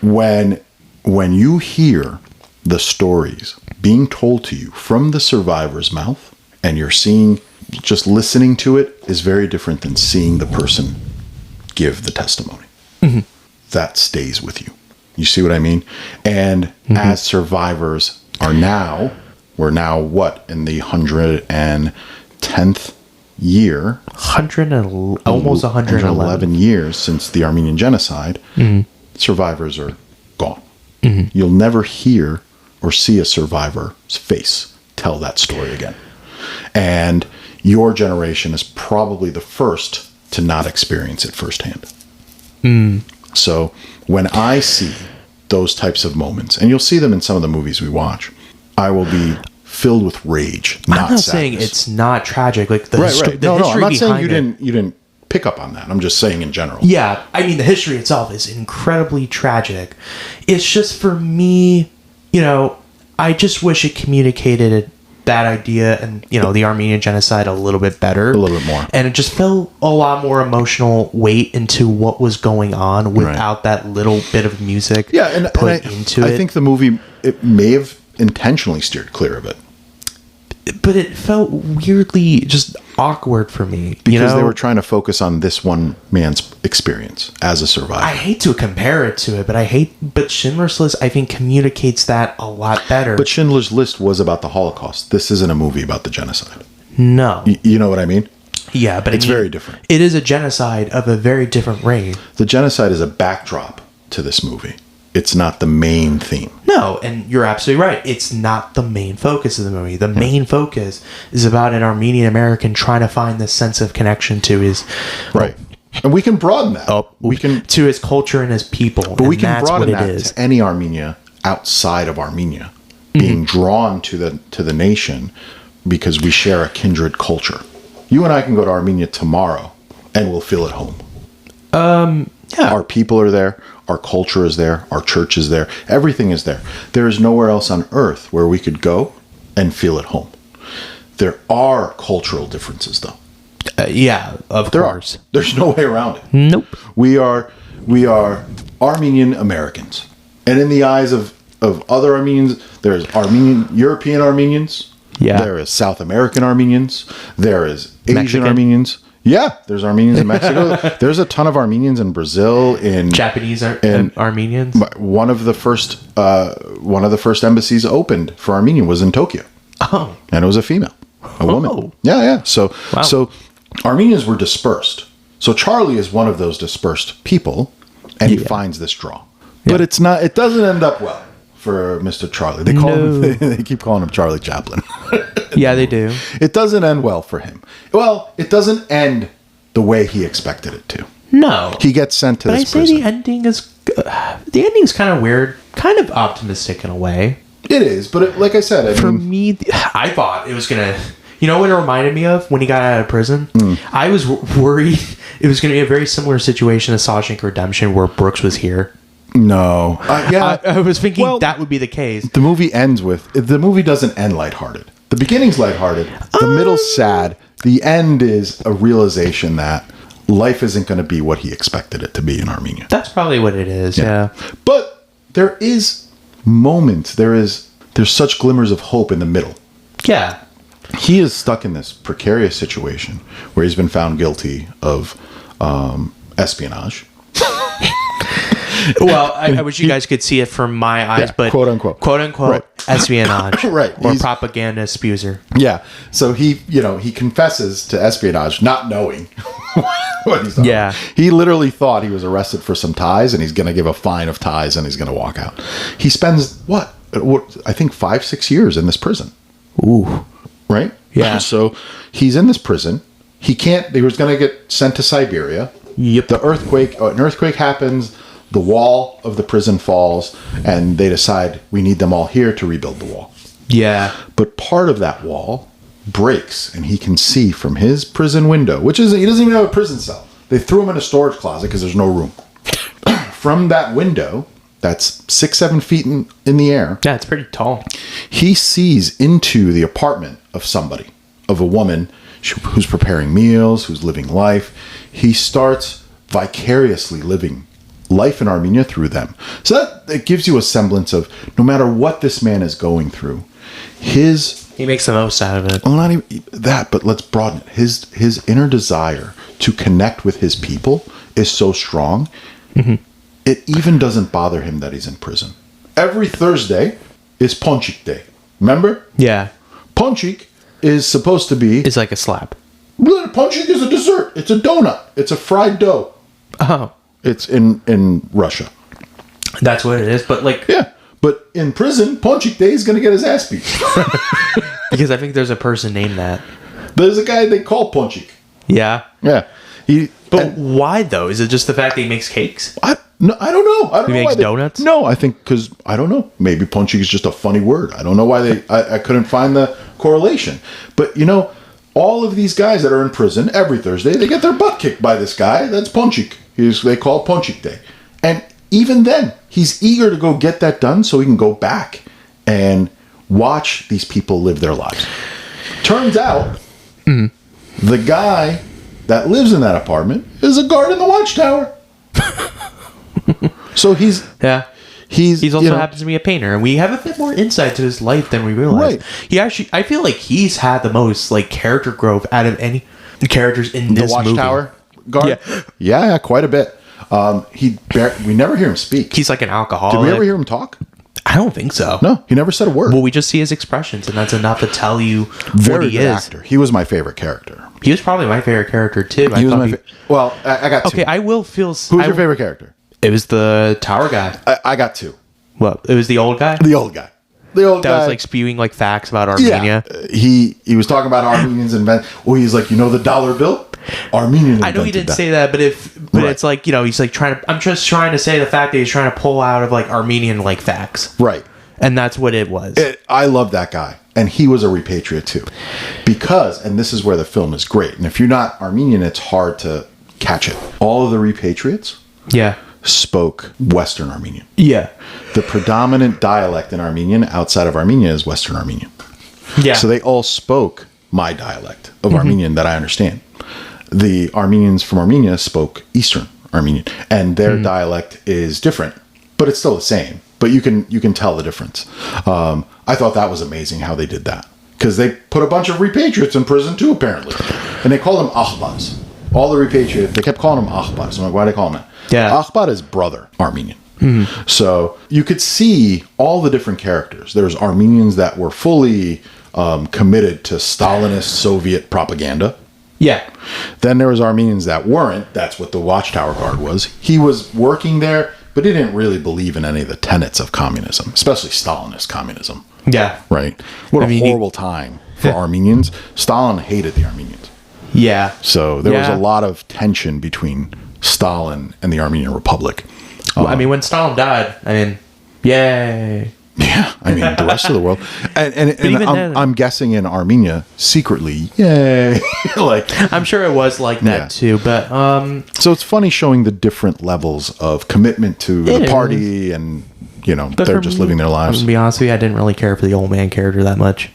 When you hear the stories being told to you from the survivor's mouth, and you're seeing, just listening to it is very different than seeing the person give the testimony. That stays with you. You see what I mean? And as survivors we're now what, in the 110th year? Almost 111 years since the Armenian genocide. Survivors are gone. You'll never hear or see a survivor's face tell that story again. And your generation is probably the first to not experience it firsthand. So when I see those types of moments, and you'll see them in some of the movies we watch, I will be filled with rage. I'm not sadness. saying it's not tragic. Like the right. history No, I'm not saying you it. didn't pick up on that. I'm just saying in general. Yeah, I mean, the history itself is incredibly tragic. It's just, for me, I just wish it communicated that idea and, the Armenian genocide a little bit better. A little bit more. And it just felt a lot more emotional weight into what was going on without that little bit of music put into it. I think the movie, it may have intentionally steered clear of it. But it felt weirdly just awkward for me. Because they were trying to focus on this one man's experience as a survivor. I hate to compare it to it, but Schindler's List, I think, communicates that a lot better. But Schindler's List was about the Holocaust. This isn't a movie about the genocide. No. You know what I mean? Yeah, but it's very different. It is a genocide of a very different rate. The genocide is a backdrop to this movie. It's not the main theme. No, and you're absolutely right. It's not the main focus of the movie. The main focus is about an Armenian-American trying to find this sense of connection to his... Right. And we can broaden that. We can to his culture and his people. But we can broaden that to any Armenia outside of Armenia being drawn to the nation because we share a kindred culture. You and I can go to Armenia tomorrow and we'll feel at home. Yeah. Our people are there. Our culture is there. Our church is there. Everything is there. There is nowhere else on earth where we could go and feel at home. There are cultural differences, though. Yeah, of course. There's no way around it. Nope. We are Armenian-Americans. And in the eyes of other Armenians, there's European Armenians. Yeah. There is South American Armenians. There is Asian Mexican. Armenians. Yeah, there's Armenians in Mexico. There's a ton of Armenians in Brazil, in Japanese Armenians. One of the first embassies opened for Armenian was in Tokyo. Oh, and it was a female, a woman. Yeah. So Armenians were dispersed. So Charlie is one of those dispersed people, and he finds this draw. But it's not. It doesn't end up well for Mr. Charlie. They call him. They keep calling him Charlie Chaplin. Yeah, they do. It doesn't end well for him. Well, it doesn't end the way he expected it to. No, he gets sent to this prison. But I say the ending is kind of weird, kind of optimistic in a way. It is, but like I said, for me, I thought it was gonna. You know what it reminded me of when he got out of prison? I was worried it was going to be a very similar situation as Shawshank Redemption, where Brooks was here. No, I was thinking that would be the case. The movie doesn't end lighthearted. The beginning's lighthearted. The middle's sad. The end is a realization that life isn't going to be what he expected it to be in Armenia. That's probably what it is. Yeah. But there is moments. There's such glimmers of hope in the middle. Yeah. He is stuck in this precarious situation where he's been found guilty of espionage. Well, I wish you guys could see it from my eyes, but quote unquote espionage, right? Or propaganda abuser. Yeah. So he confesses to espionage, not knowing what he's done. Yeah. He literally thought he was arrested for some ties, and he's going to give a fine of ties, and he's going to walk out. He spends what I think 5-6 years in this prison. Ooh. Right. Yeah. So he's in this prison. He was going to get sent to Siberia. Yep. An earthquake happens. The wall of the prison falls, and they decide we need them all here to rebuild the wall. Yeah. But part of that wall breaks, and he can see from his prison window, he doesn't even have a prison cell. They threw him in a storage closet because there's no room. From that window, that's 6-7 feet in the air. Yeah, it's pretty tall. He sees into the apartment of somebody, of a woman who's preparing meals, who's living life. He starts vicariously living life in Armenia through them. So that it gives you a semblance of no matter what this man is going through, he makes the most out of it. Well, not even that, but let's broaden it. His inner desire to connect with his people is so strong. Mm-hmm. It even doesn't bother him that he's in prison. Every Thursday is Ponchik Day. Remember? Yeah. Ponchik is supposed to be... It's like a slap. Ponchik is a dessert. It's a donut. It's a fried dough. Oh. It's in Russia. That's what it is, but like... Yeah. But in prison, Ponchik Day is going to get his ass beat. Because I think there's a person named that. There's a guy they call Ponchik. Yeah. Yeah. But why, though? Is it just the fact that he makes cakes? I don't know. He makes donuts? No, I think because, I don't know. Maybe Ponchik is just a funny word. I don't know why I couldn't find the correlation. But, all of these guys that are in prison, every Thursday, they get their butt kicked by this guy. That's Ponchik. They call it Ponchik Day. And even then, he's eager to go get that done so he can go back and watch these people live their lives. Turns out, the guy that lives in that apartment is a guard in the watchtower. So he's also happens to be a painter, and we have a bit more insight to his life than we realize. Right. I feel like he's had the most like character growth out of any characters in this movie. The watchtower guard. Yeah, quite a bit. We never hear him speak. He's like an alcoholic. Did we ever hear him talk? I don't think so. No, he never said a word. Well, we just see his expressions, and that's enough to tell you Very what he good is. Actor. He was my favorite character. He was probably my favorite character too. He was my well, I got two. Okay, I will feel. Who's your favorite character? It was the tower guy. I got two. Well, it was the old guy. The old guy. That was like spewing like facts about Armenia. Yeah. He was talking about Armenians he's like, the dollar bill? Armenian. I know he didn't say that, but it's like, he's like I'm just trying to say the fact that he's trying to pull out of like Armenian like facts. Right. And that's what it was. I love that guy. And he was a repatriate too. Because, and this is where the film is great, and if you're not Armenian, it's hard to catch it. All of the repatriates spoke Western Armenian. Yeah. The predominant dialect in Armenian outside of Armenia is Western Armenian. Yeah. So they all spoke my dialect of Armenian that I understand. The Armenians from Armenia spoke Eastern Armenian, and their dialect is different, but it's still the same. But you can tell the difference. I thought that was amazing how they did that, because they put a bunch of repatriates in prison too, apparently, and they called them Akhbars. All the repatriates, they kept calling them Akhbars. I'm like, why do they call them that? Yeah. Akhbar is brother Armenian. Mm-hmm. So you could see all the different characters. There's Armenians that were fully committed to Stalinist Soviet propaganda. Yeah. Then there was Armenians that weren't. That's what the Watchtower Guard was. He was working there, but he didn't really believe in any of the tenets of communism, especially Stalinist communism. Yeah. Right? What a horrible time for Armenians. Stalin hated the Armenians. Yeah. So there was a lot of tension between Stalin and the Armenian Republic. When Stalin died, yay. Yeah, the rest of the world, and I'm guessing in Armenia secretly, yay! I'm sure it was like that too, but so it's funny showing the different levels of commitment to the party, and they're just living their lives. To be honest with you, I didn't really care for the old man character that much.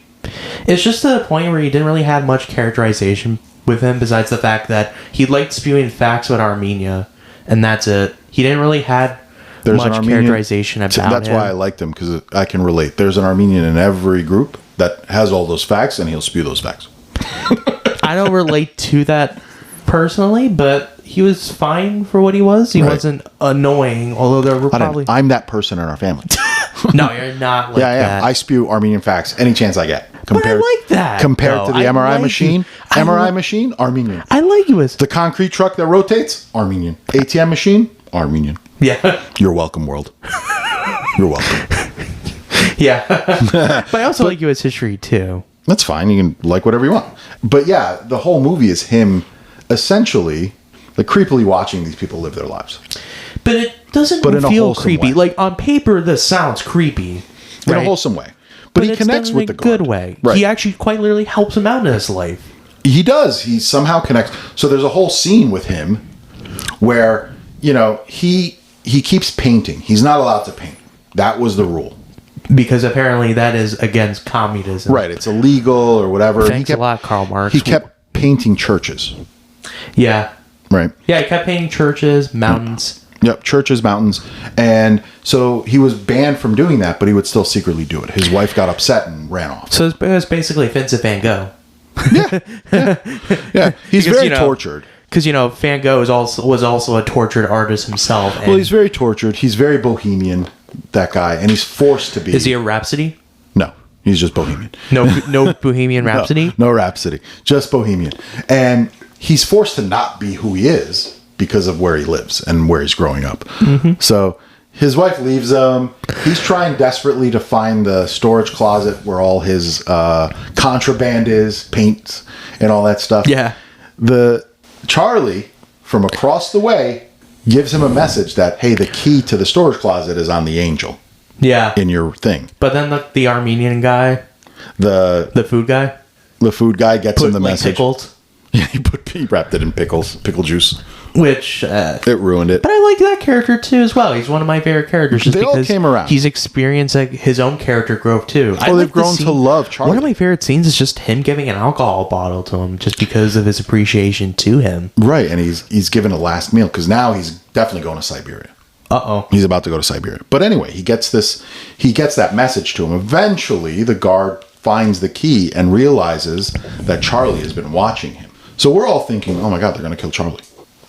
It's just to the point where he didn't really have much characterization with him, besides the fact that he liked spewing facts about Armenia, and that's it. He didn't really have much characterization about that's him. Why I liked him, because I can relate. There's an Armenian in every group that has all those facts, and he'll spew those facts. I don't relate to that personally, but he was fine for what he was. He wasn't annoying, although there were probably... I'm that person in our family. No, you're not like that. I spew Armenian facts any chance I get. But I like that. Compared to the MRI machine. MRI machine, Armenian. I like you as... The concrete truck that rotates, Armenian. ATM machine, Armenian. Yeah. You're welcome, world. You're welcome. Yeah. But I also like U.S. history, too. That's fine. You can like whatever you want. But yeah, the whole movie is him essentially creepily watching these people live their lives. But it doesn't feel creepy. Way. On paper, this sounds creepy. In a wholesome way. But he connects with the guard. Good way. Right. He actually quite literally helps him out in his life. He does. He somehow connects. So there's a whole scene with him where, he he keeps painting. He's not allowed to paint. That was the rule. Because apparently that is against communism. Right. It's illegal or whatever. Thanks a lot, Karl Marx. He kept painting churches. Yeah. Right. Yeah, he kept painting churches, mountains. Yep, churches, mountains. And so he was banned from doing that, but he would still secretly do it. His wife got upset and ran off. So it was basically Vincent van Gogh. Yeah. He's Because, very tortured. Because, Van Gogh was also a tortured artist himself. And Well, he's very tortured. He's very bohemian, that guy. And he's forced to be. Is he a Rhapsody? No, he's just bohemian. No Bohemian Rhapsody? No Rhapsody. Just bohemian. And he's forced to not be who he is because of where he lives and where he's growing up. Mm-hmm. So his wife leaves him. He's trying desperately to find the storage closet where all his contraband is, paints, and all that stuff. Yeah. Charlie, from across the way, gives him a message that, hey, the key to the storage closet is on the angel. Yeah. In your thing. But then the Armenian guy, the food guy, gets him the message. Pickles. Yeah, he wrapped it in pickle juice. Which it ruined it. But I like that character too as well. He's one of my favorite characters. Just they all because came around. He's experienced his own character growth too. Oh, they've grown to love Charlie. One of my favorite scenes is just him giving an alcohol bottle to him, just because of his appreciation to him. Right, and he's given a last meal because now he's definitely going to Siberia. He's about to go to Siberia. But anyway, he gets that message to him. Eventually, the guard finds the key and realizes that Charlie has been watching him. So we're all thinking, oh my God, they're going to kill Charlie.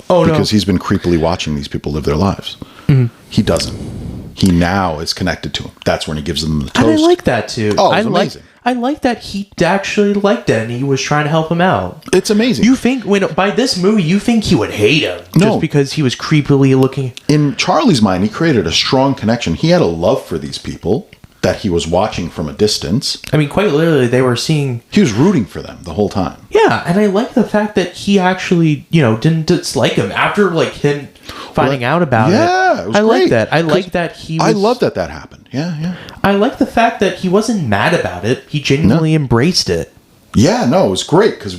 Oh, because he's been creepily watching these people live their lives. Mm-hmm. He doesn't. He now is connected to him. That's when he gives them the toast. And I like that too. Oh, it's amazing. I like that he actually liked it and he was trying to help him out. It's amazing. You think by this movie you think he would hate him just because he was creepily looking. In Charlie's mind, he created a strong connection. He had a love for these people that he was watching from a distance. I mean, quite literally, they were seeing. He was rooting for them the whole time. Yeah, and I like the fact that he actually, didn't dislike him after him finding out about it. Yeah, it was great. Like that. I like that he. I love that happened. Yeah. I like the fact that he wasn't mad about it. He genuinely embraced it. Yeah, no, it was great because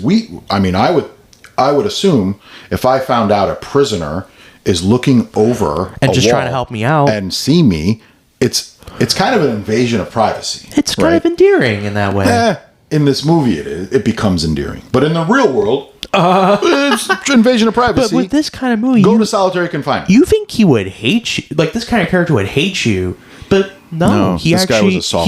I would assume if I found out a prisoner is looking over and just trying to help me out and see me, it's kind of an invasion of privacy. It's kind of endearing in that way. In this movie, it becomes endearing, but in the real world, it's invasion of privacy. But with this kind of movie, go to solitary confinement. You think he would hate you? Like this kind of character would hate you, but no, this guy was a soft.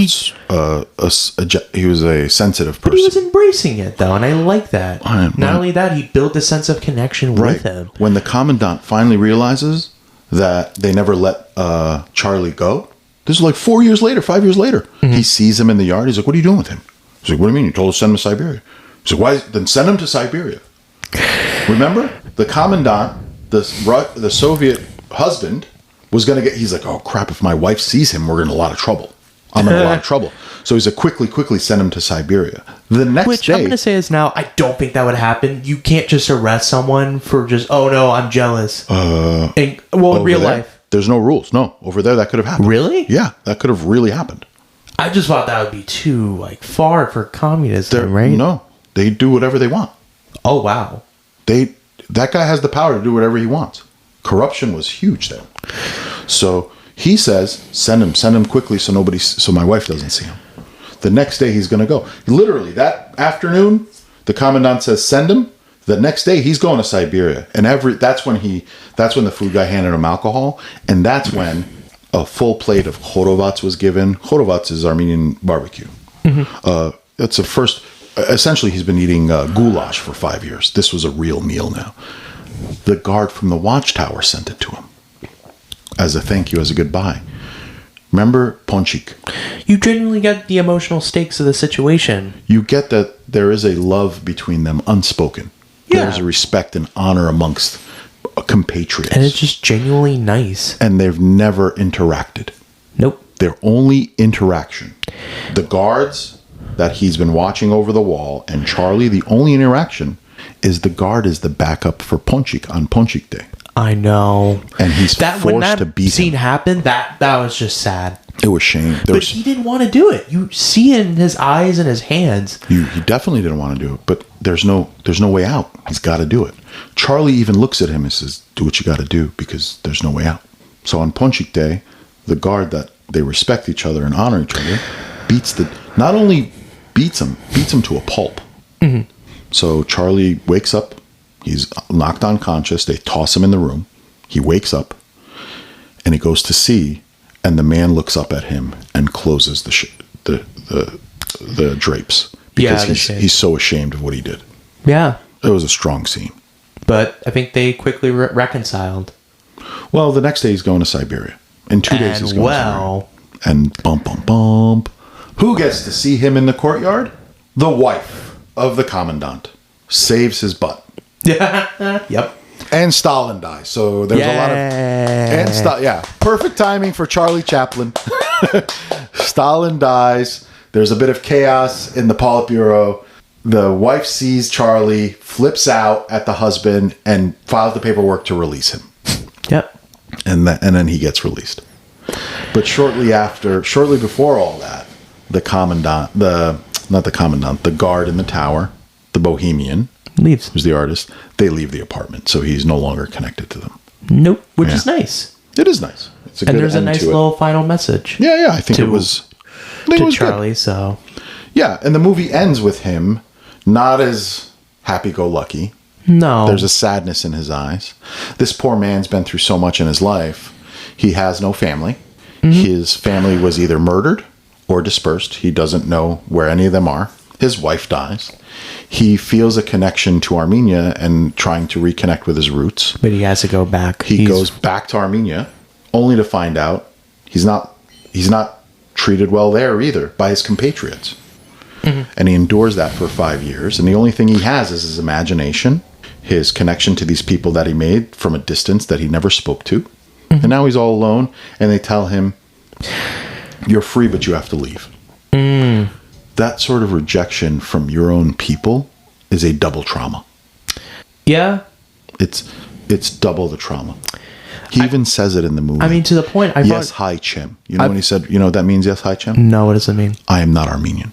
He was a sensitive person. But he was embracing it though, and I like that. Not only that, he built a sense of connection with him. When the commandant finally realizes that they never let Charlie go, this is like 5 years later. Mm-hmm. He sees him in the yard. He's like, "What are you doing with him?" He's like, "What do you mean? You told us to send him to Siberia." He's like, "Why? Then send him to Siberia." Remember, the commandant, the Soviet husband, was going to get. He's like, "Oh crap! If my wife sees him, we're in a lot of trouble. I'm in a lot of trouble." So he's like, "Quickly send him to Siberia." The next day, I'm going to say is now, I don't think that would happen. You can't just arrest someone for just, oh no, I'm jealous. In real life. There's no rules. No, over there that could have happened. Really? Yeah, that could have really happened. I just thought that would be too far for communism, right? No, they do whatever they want. Oh wow. That guy has the power to do whatever he wants. Corruption was huge then. So he says, send him quickly so my wife doesn't see him. The next day he's going to go. Literally that afternoon, the commandant says send him. The next day he's going to Siberia, and that's when the food guy handed him alcohol, and that's when a full plate of khorovats was given. Khorovats is Armenian barbecue. Mm-hmm. It's the first. Essentially, he's been eating goulash for 5 years. This was a real meal now. The guard from the watchtower sent it to him as a thank you, as a goodbye. Remember Ponchik? You genuinely get the emotional stakes of the situation. You get that there is a love between them, unspoken. Yeah. There's a respect and honor amongst compatriots. And it's just genuinely nice. And they've never interacted. Nope. Their only interaction. The guards that he's been watching over the wall and Charlie, the only interaction is the guard is the backup for Ponchik on Ponchik Day. I know. And he's forced to beat him. Scene happened, that was just sad. It was shame. He didn't want to do it. You see it in his eyes and his hands. He definitely didn't want to do it, but there's no way out. He's got to do it. Charlie even looks at him and says, "Do what you got to do because there's no way out." So on Ponchik Day, the guard that they respect each other and honor each other not only beats him to a pulp. Mm-hmm. So Charlie wakes up. He's knocked unconscious. They toss him in the room. He wakes up and he goes to see, and the man looks up at him and closes the drapes because he's so ashamed of what he did. Yeah. It was a strong scene. But I think they quickly reconciled. Well, the next day he's going to Siberia. In 2 days he's going to Siberia. And bump, bump, bump. Who gets to see him in the courtyard? The wife of the commandant. Saves his butt. Yep. And Stalin dies. So there's a lot of... perfect timing for Charlie Chaplin. Stalin dies. There's a bit of chaos in the Politburo. The wife sees Charlie, flips out at the husband, and files the paperwork to release him. Yep. And then he gets released. But shortly before all that, the guard in the tower, the Bohemian, leaves. Who's the artist? They leave the apartment, so he's no longer connected to them. Nope, which is nice. It is nice. It's a and good there's a nice little final message. Yeah, I think it was Charlie. Good. So yeah, and the movie ends with him not as happy-go-lucky. No, there's a sadness in his eyes. This poor man's been through so much in his life. He has no family. Mm-hmm. His family was either murdered or dispersed. He doesn't know where any of them are. His wife dies. He feels a connection to Armenia and trying to reconnect with his roots. But he has to go back. He goes back to Armenia, only to find out he's not treated well there either by his compatriots. Mm-hmm. And he endures that for 5 years. And the only thing he has is his imagination, his connection to these people that he made from a distance that he never spoke to. Mm-hmm. And now he's all alone. And they tell him, you're free, but you have to leave. Mm. That sort of rejection from your own people is a double trauma. Yeah. It's double the trauma. He even says it in the movie. I mean, to the point, yes, hi, Chem. You know when he said, you know what that means, yes, hi, Chem? No, what does it mean? I am not Armenian.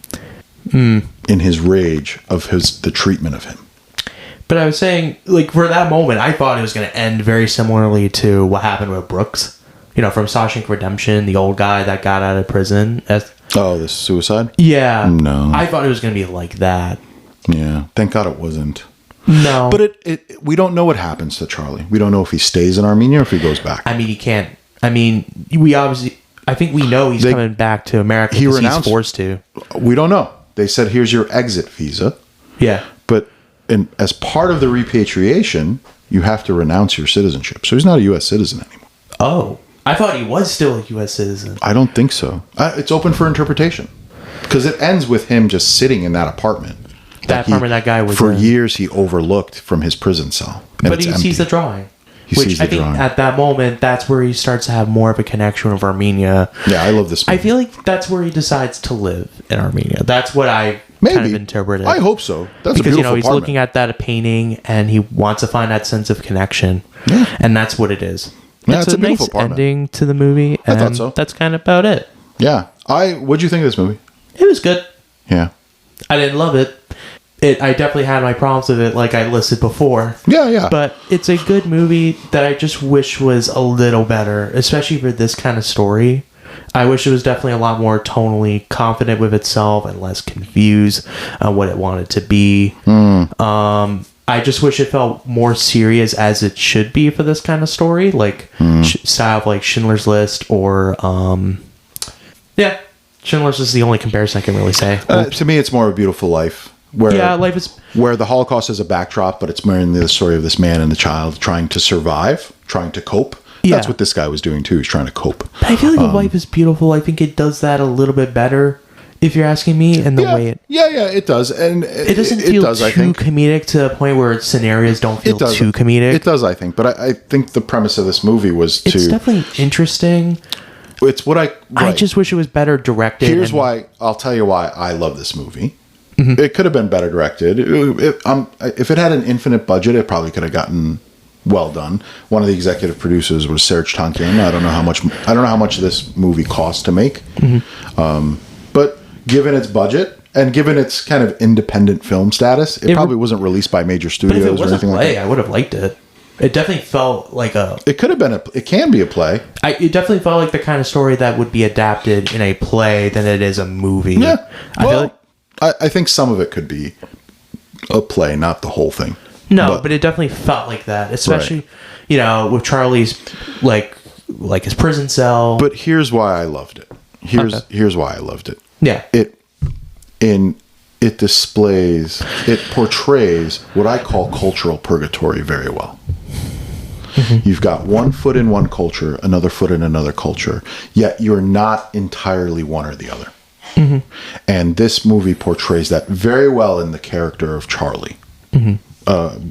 Mm. In his rage of the treatment of him. But I was saying, like, for that moment, I thought it was going to end very similarly to what happened with Brooks. You know, from Shawshank Redemption, the old guy that got out of prison. The suicide? Yeah. No. I thought it was going to be like that. Yeah. Thank God it wasn't. No. But we don't know what happens to Charlie. We don't know if he stays in Armenia or if he goes back. I mean, he can't. I mean, I think we know he's coming back to America because he's forced to. We don't know. They said, here's your exit visa. Yeah. But as part of the repatriation, you have to renounce your citizenship. So he's not a U.S. citizen anymore. Oh. I thought he was still a U.S. citizen. I don't think so. It's open for interpretation. Because it ends with him just sitting in that apartment. That guy was for years he overlooked from his prison cell. But he sees the drawing. I think at that moment, that's where he starts to have more of a connection with Armenia. Yeah, I love this movie. I feel like that's where he decides to live in Armenia. That's what I kind of interpreted. I hope so. That's because, a beautiful he's looking at that painting and he wants to find that sense of connection. Yeah. And that's what it is. Yeah, it's a nice ending to the movie. And I thought so. That's kind of about it. Yeah. What'd you think of this movie? It was good. Yeah. I didn't love it. I definitely had my problems with it, like I listed before. Yeah. But it's a good movie that I just wish was a little better, especially for this kind of story. I wish it was definitely a lot more tonally confident with itself and less confused on what it wanted to be. I just wish it felt more serious as it should be for this kind of story, like style of like Schindler's List or Schindler's List is the only comparison I can really say. To me, it's more A Beautiful Life. Life is where the Holocaust is a backdrop, but it's more in the story of this man and the child trying to survive, trying to cope. Yeah. That's what this guy was doing too. He's trying to cope. But I feel like Life is Beautiful. I think it does that a little bit better, if you're asking me, and the way it. Yeah, it does, and it doesn't feel too comedic to the point where scenarios don't feel too comedic. It does, I think, but I think the premise of this movie was it's definitely interesting. It's what I just wish it was better directed. Here's why. I'll tell you why I love this movie. Mm-hmm. It could have been better directed. If it had an infinite budget, it probably could have gotten well done. One of the executive producers was Serge Tankian. I don't know how much this movie cost to make. Mm-hmm. But given its budget and given its kind of independent film status, it probably wasn't released by major studios or anything like that. I would have liked it. It definitely felt like a... It could have been it can be a play. It definitely felt like the kind of story that would be adapted in a play than it is a movie. Yeah. I feel like... I think some of it could be a play, not the whole thing. No, but it definitely felt like that, especially, with Charlie's, like his prison cell. But here's why I loved it. Here's why I loved it. Yeah. It portrays what I call cultural purgatory very well. Mm-hmm. You've got one foot in one culture, another foot in another culture, yet you're not entirely one or the other. Mm-hmm. And this movie portrays that very well in the character of Charlie. Mm-hmm.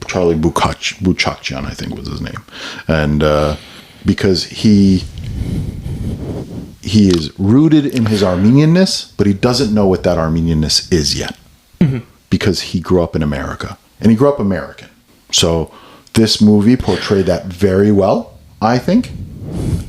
Charlie Buchakjian, I think was his name. And because he is rooted in his Armenianness, but he doesn't know what that Armenianness is yet. Mm-hmm. Because he grew up in America. And he grew up American. So this movie portrayed that very well, I think.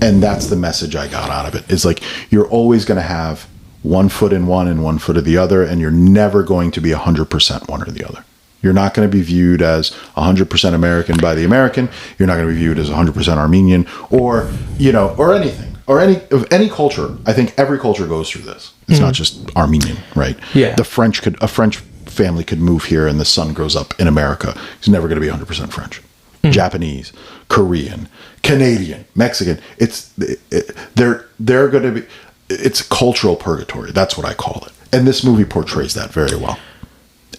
And that's the message I got out of it. Is like, you're always going to have one foot in one and one foot in the other, and you're never going to be 100% one or the other. You're not going to be viewed as 100% American by the American. You're not going to be viewed as 100% Armenian or anything. Or any culture. I think every culture goes through this. It's not just Armenian, right? Yeah. A French family could move here and the son grows up in America. He's never going to be 100% French. Mm. Japanese, Korean, Canadian, Mexican. They're going to be. It's cultural purgatory. That's what I call it. And this movie portrays that very well.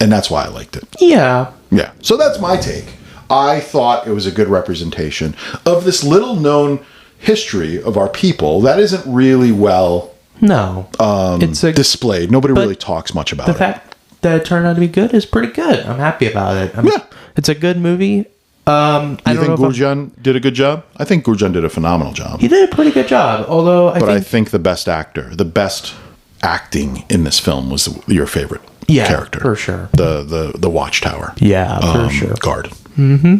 And that's why I liked it. Yeah. Yeah. So that's my take. I thought it was a good representation of this little known history of our people that isn't really well displayed. Nobody really talks much about it. The fact that it turned out to be good is pretty good. I'm happy about it. It's a good movie. You think Goorjian did a good job? I think Goorjian did a phenomenal job. He did a pretty good job, I think the best acting in this film was your favorite character. For sure. The Watchtower. Yeah, for sure. Guard. Mm-hmm.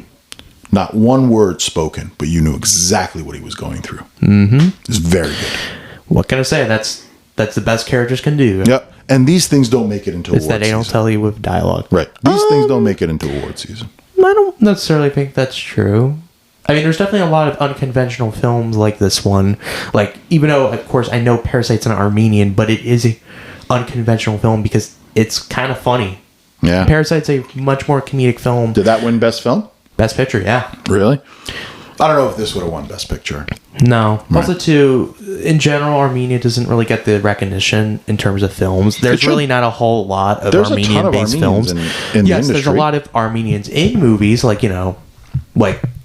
Not one word spoken, but you knew exactly what he was going through. Mm-hmm. It's very good. What can I say? That's the best characters can do. Yep. And these things don't make it into award season. It's that they don't tell you with dialogue. Right. These things don't make it into award season. I don't necessarily think that's true. I mean, there's definitely a lot of unconventional films like this one. Like, even though, of course, I know Parasite's an Armenian, but it is an unconventional film because it's kind of funny. Yeah. Parasite's a much more comedic film. Did that win Best Film? Best Picture, yeah. Really? I don't know if this would have won Best Picture. No. Right. Also, too, in general, Armenia doesn't really get the recognition in terms of films. There's really not a whole lot of Armenian-based films. In the industry. There's a lot of Armenians in movies, like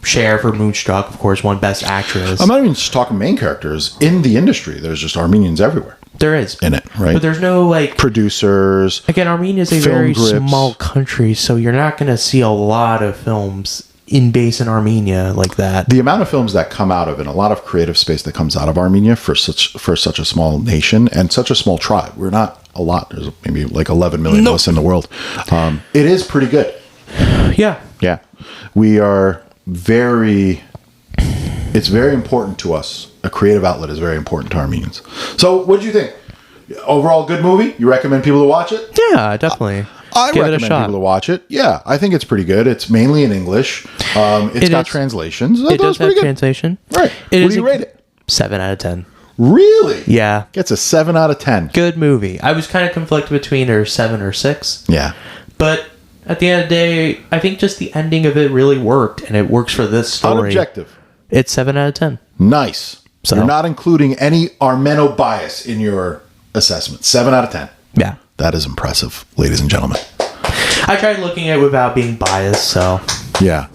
Cher for Moonstruck, of course, won Best Actress. I'm not even just talking main characters. In the industry, there's just Armenians everywhere. There is. In it, right? But there's no, producers. Again, Armenia is a very small country, so you're not going to see a lot of films based in Armenia like that. The amount of films that come out of, and a lot of creative space that comes out of Armenia for such a small nation and such a small tribe. We're not a lot. There's maybe like 11 million of us in the world. It is pretty good. Yeah. Yeah. We are it's very important to us. A creative outlet is very important to Armenians. So what do you think? Overall, good movie? You recommend people to watch it? Yeah, definitely. I recommend people to watch it. Yeah, I think it's pretty good. It's mainly in English. It's got translations. It does have translation. Right. What do you rate it? 7 out of 10. Really? Yeah. Gets a 7 out of 10. Good movie. I was kind of conflicted between a 7 or 6. Yeah. But at the end of the day, I think just the ending of it really worked, and it works for this story. Unobjective. It's 7 out of 10. Nice. So you're not including any Armeno bias in your assessment. 7 out of 10. Yeah. That is impressive, ladies and gentlemen. I tried looking at it without being biased, so. Yeah.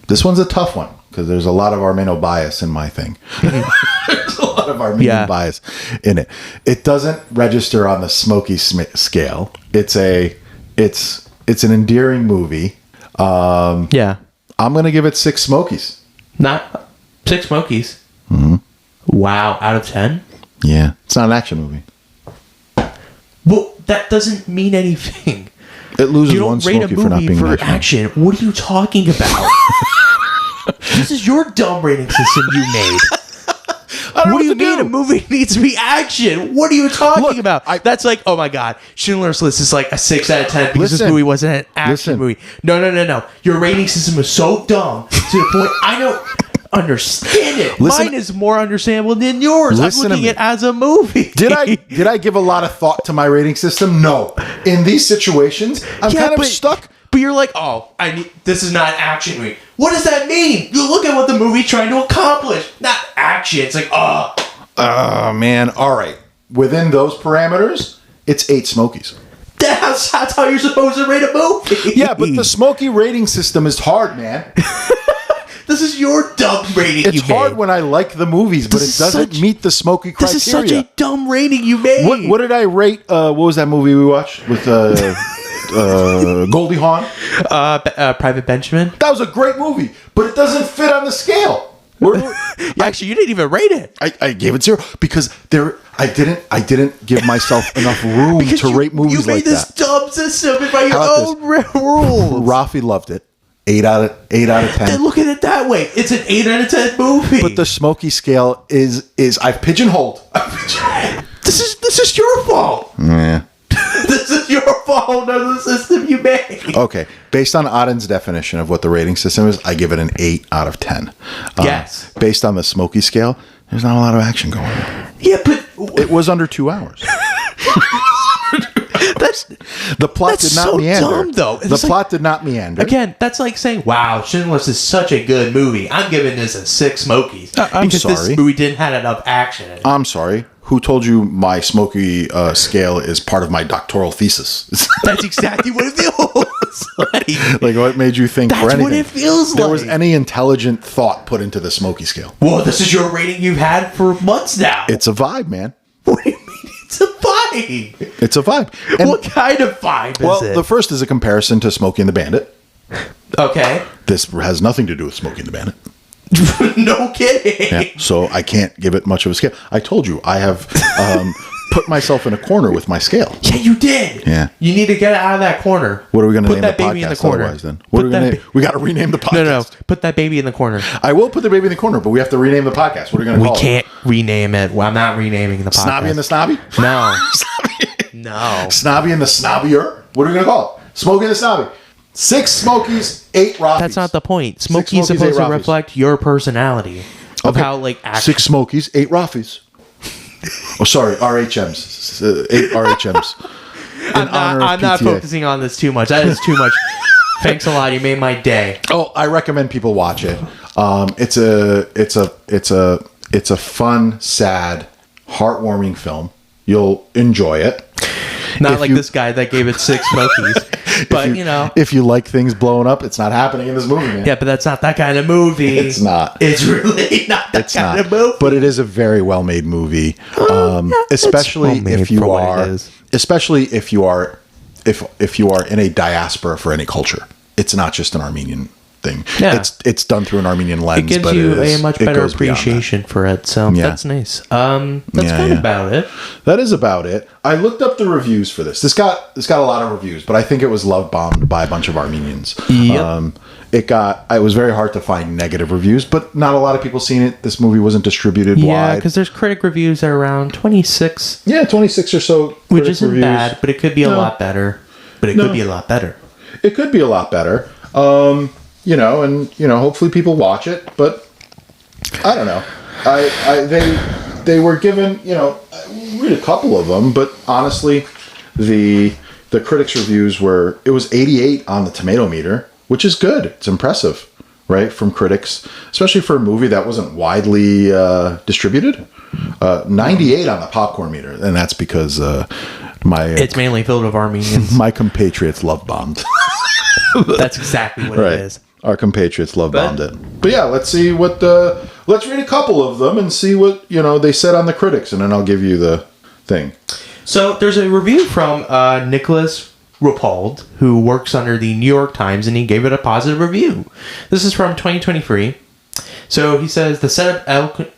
This one's a tough one because there's a lot of Armeno bias in my thing. There's a lot of Armenian bias in it. It doesn't register on the Smokey scale. It's an endearing movie. Yeah. I'm going to give it 6 Smokies. Not 6 Smokies? Mm-hmm. Wow. Out of 10? Yeah. It's not an action movie. Well, that doesn't mean anything. It loses one Smokey for not being for action. What are you talking about? This is your dumb rating system you made. I don't know what do you to mean do. a movie needs to be action? What are you talking about? That's like, oh my God, Schindler's List is like a 6 out of 10 because this movie wasn't an action movie. No. Your rating system is so dumb to the point I don't understand it. Mine is more understandable than yours. I'm looking at it as a movie. Did I give a lot of thought to my rating system? No. In these situations, I'm kind of stuck. But you're like, this is not an action movie. What does that mean? You look at what the movie's trying to accomplish, not action. It's like, man. All right. Within those parameters, it's 8 Smokies. That's how you're supposed to rate a movie. Yeah, but the Smokey rating system is hard, man. This is your dumb rating. It's hard when I like the movies, but it doesn't meet the Smokey criteria. This is such a dumb rating you made. What did I rate? What was that movie we watched with Goldie Hawn? Private Benjamin. That was a great movie, but it doesn't fit on the scale. Actually, you didn't even rate it. I gave it 0 because I didn't give myself enough room to rate movies like that. You made this dumb system by your own rules. Rafi loved it. 8 out of 10. Then look at it that way. It's an 8 out of 10 movie. But the Smokey scale is I've pigeonholed. This is your fault. Yeah. This is your fault of the system you made. Okay. Based on Aden's definition of what the rating system is, I give it an 8 out of 10. Yes. Based on the Smokey scale, there's not a lot of action going on. Yeah, but it was under 2 hours. The plot did not meander. Dumb, though. The plot did not meander. Again, that's like saying, "Wow, Schindler's is such a good movie. I'm giving this a 6 Smokies because this movie didn't have enough action in it." I'm sorry. Who told you my Smokey scale is part of my doctoral thesis? That's exactly what it feels like. Like, what made you think that's for anything? What it feels there was any intelligent thought put into the Smokey scale. Well, this is your rating you've had for months now. It's a vibe, man. What do you mean? It's a vibe. It's a vibe. And, what kind of vibe is it? Well, the first is a comparison to Smokey and the Bandit. Okay. This has nothing to do with Smokey and the Bandit. No kidding. Yeah, so I can't give it much of a scale. I told you, I have put myself in a corner with my scale. Yeah, you did. Yeah. You need to get out of that corner. What are we going to name that the baby podcast in the corner. otherwise then? What are we going to name? We got to rename the podcast. No. Put that baby in the corner. I will put the baby in the corner, but we have to rename the podcast. What are we going to call it? We can't rename it. Well, I'm not renaming the podcast. Snobby and the Snobby? No. No. Snobby and the Snobbier? What are we going to call it? Smokey and the Snobby. 6 Smokies, 8 Rockies. That's not the point. Smokey is supposed to reflect your personality of how, like, action. 6 Smokies, 8 Raffies. Oh, sorry, RHMs. 8 RHMs. I'm not focusing on this too much. That is too much. Thanks a lot. You made my day. Oh, I recommend people watch it. It's a fun, sad, heartwarming film. You'll enjoy it. Not like this guy that gave it 6 Smokies. But, if you like things blowing up, it's not happening in this movie, man. Yeah, but that's not that kind of movie. It's not. It's really not that kind of movie. But it is a very well-made movie. Especially if you are in a diaspora for any culture. It's not just an Armenian thing. Yeah. It's done through an Armenian lens. It gives you a much better appreciation for it. So that's nice. That's kind of about it. That is about it. I looked up the reviews for this. This got a lot of reviews, but I think it was love bombed by a bunch of Armenians. Yep. It was very hard to find negative reviews, but not a lot of people seen it. This movie wasn't distributed wide. Yeah, because there's critic reviews that are around 26. Yeah, 26 or so. Which isn't bad, but it could be a lot better. It could be a lot better. It could be a lot better. Hopefully people watch it, but I don't know. They were given, read a couple of them, but honestly, the critics' reviews it was 88 on the tomato meter, which is good. It's impressive, right? From critics, especially for a movie that wasn't widely distributed. 98 on the popcorn meter, and that's because it's mainly filled with Armenians. My compatriots love bombed. That's exactly what it is. Our compatriots love bombed it. But yeah, let's see let's read a couple of them and see what they said on the critics, and then I'll give you the thing. So there's a review from Nicholas Rupold, who works under the New York Times, and he gave it a positive review. This is from 2023. So he says the setup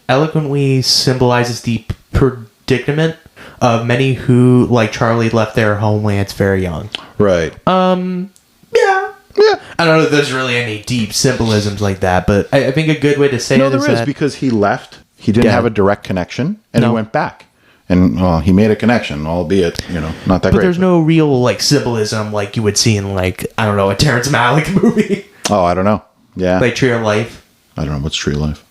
eloquently symbolizes the predicament of many who, like Charlie, left their homelands very young. Right. Yeah. I don't know if there's really any deep symbolisms like that, but I think a good way to say it is because he left He didn't have a direct connection, and he went back. And well, he made a connection, albeit not that great. But there's no real like symbolism like you would see in like I don't know a Terrence Malick movie. Oh, I don't know. Yeah, like Tree of Life. I don't know what's Tree of Life.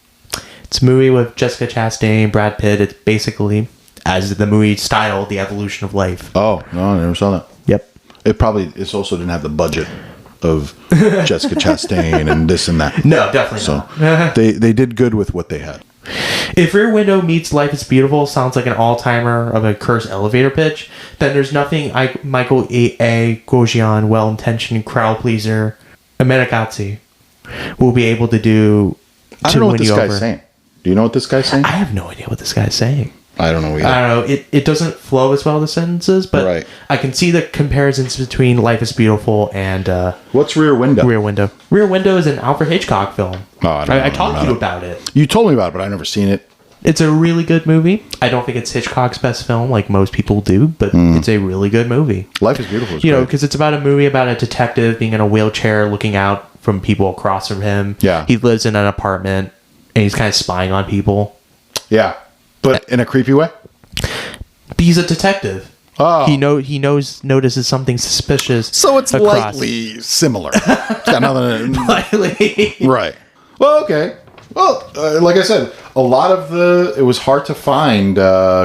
It's a movie with Jessica Chastain, Brad Pitt. It's basically, as the movie's title, the evolution of life. Oh no, I never saw that. Yep. It also didn't have the budget of Jessica Chastain and this and that. No, definitely not. they did good with what they had. If Rear Window meets Life is Beautiful sounds like an all-timer of a cursed elevator pitch, then there's nothing Michael A. Goorjian, well-intentioned crowd pleaser, Amerikatsi, will be able to do I don't know what this guy's saying. Do you know what this guy's saying? I have no idea what this guy's saying. I don't know either. I don't know. It doesn't flow as well, the sentences, but I can see the comparisons between Life is Beautiful and... what's Rear Window? Rear Window. Rear Window is an Alfred Hitchcock film. Oh, I talked to you about it. You told me about it, but I've never seen it. It's a really good movie. I don't think it's Hitchcock's best film like most people do, but it's a really good movie. Life is Beautiful is great. Because it's about a movie about a detective being in a wheelchair looking out from people across from him. Yeah. He lives in an apartment and he's kind of spying on people. Yeah. But in a creepy way? He's a detective. Oh. He notices something suspicious. So it's lightly similar. It's got nothing lightly. Right. Well, okay. Well, like I said, a lot of it was hard to find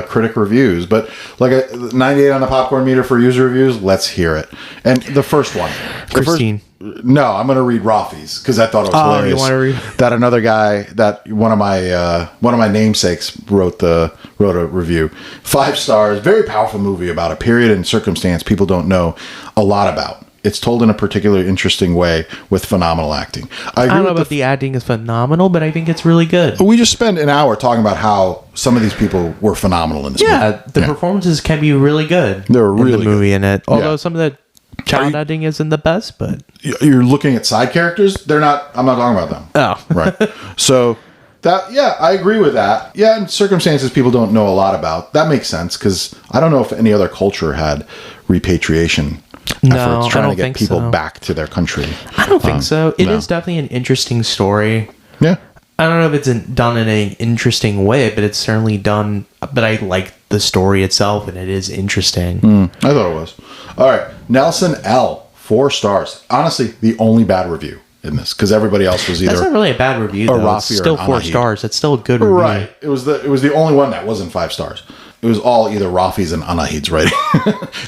critic reviews, but like 98 on the popcorn meter for user reviews, let's hear it. And the first one. Christine. No, I'm going to read Rafi's because I thought it was hilarious. You want to read? That another guy, that one of my namesakes wrote a review. 5 stars, very powerful movie about a period and circumstance people don't know a lot about. It's told in a particularly interesting way with phenomenal acting. I don't know about the acting is phenomenal, but I think it's really good. We just spent an hour talking about how some of these people were phenomenal in this movie. Yeah, the performances can be really good. They're really in the movie good. In it. Although some of the child acting isn't the best, but you're looking at side characters. They're not. I'm not talking about them. Oh, right. So I agree with that. Yeah, and circumstances people don't know a lot about. That makes sense because I don't know if any other culture had repatriation efforts trying to get people back to their country. I don't think so. It is definitely an interesting story. Yeah. I don't know if it's done in an interesting way, but it's certainly done. But I like the story itself, and it is interesting. I thought it was. All right. Nelson L. 4 stars. Honestly, the only bad review in this because everybody else was either. That's not really a bad review. Though. It's still 4 stars. That's still a good review. Right. It was the only one that wasn't 5 stars. It was all either Rafi's and Anahid's writing.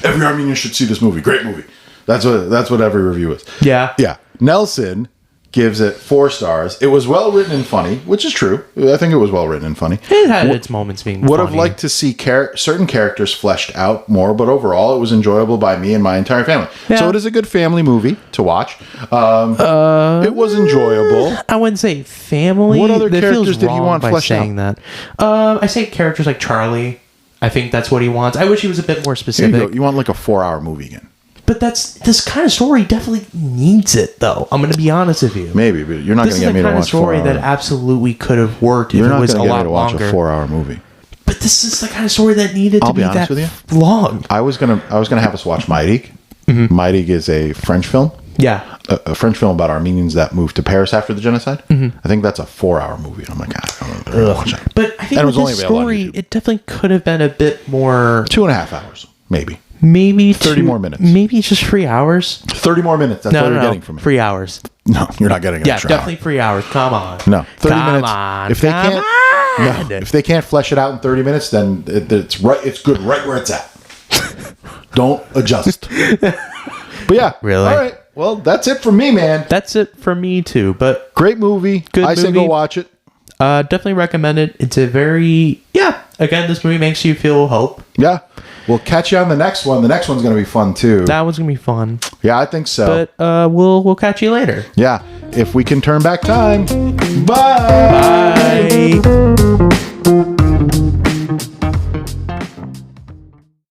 Every Armenian should see this movie. Great movie. That's what every review is. Yeah. Yeah. Nelson gives it 4 stars. It was well written and funny, which is true. I think it was well written and funny. It had its moments being Would funny. have liked to see certain characters fleshed out more, but overall it was enjoyable by me and my entire family. Yeah. So it is a good family movie to watch. It was enjoyable. I wouldn't say family. What other characters did you want fleshed out? That. I say characters like Charlie. I think that's what he wants. I wish he was a bit more specific. You want like a 4-hour movie again. But this kind of story definitely needs it, though. I'm going to be honest with you. Maybe, but you're not going to get me to watch 4 hours. This is the kind of story that absolutely could have worked if it was a lot longer. You're not going to get me to watch a 4-hour movie. But this is the kind of story that needed to be that long. I was gonna have us watch Maidig. Mm-hmm. Maidig is a French film. Yeah. A French film about Armenians that moved to Paris after the genocide. Mm-hmm. I think that's a 4-hour movie. I'm like, I don't watch that. But I think with this story, it definitely could have been a bit more... 2.5 hours, maybe. Maybe 30 more minutes. Maybe it's just 3 hours. 30 more minutes. That's what you're getting from me. 3 hours. No, you're not getting an extra definitely hour. 3 hours. Come on. No, 30 minutes. If they can't flesh it out in 30 minutes, then it's right. It's good right where it's at. Don't adjust. But yeah, really. All right. Well, that's it for me, man. That's it for me too. But great movie. Good movie. Say go watch it. Definitely recommend it. It's a very Again, this movie makes you feel hope. Yeah. We'll catch you on the next one. The next one's going to be fun too. That one's going to be fun. Yeah, I think so. But we'll catch you later. Yeah. If we can turn back time. Bye. Bye.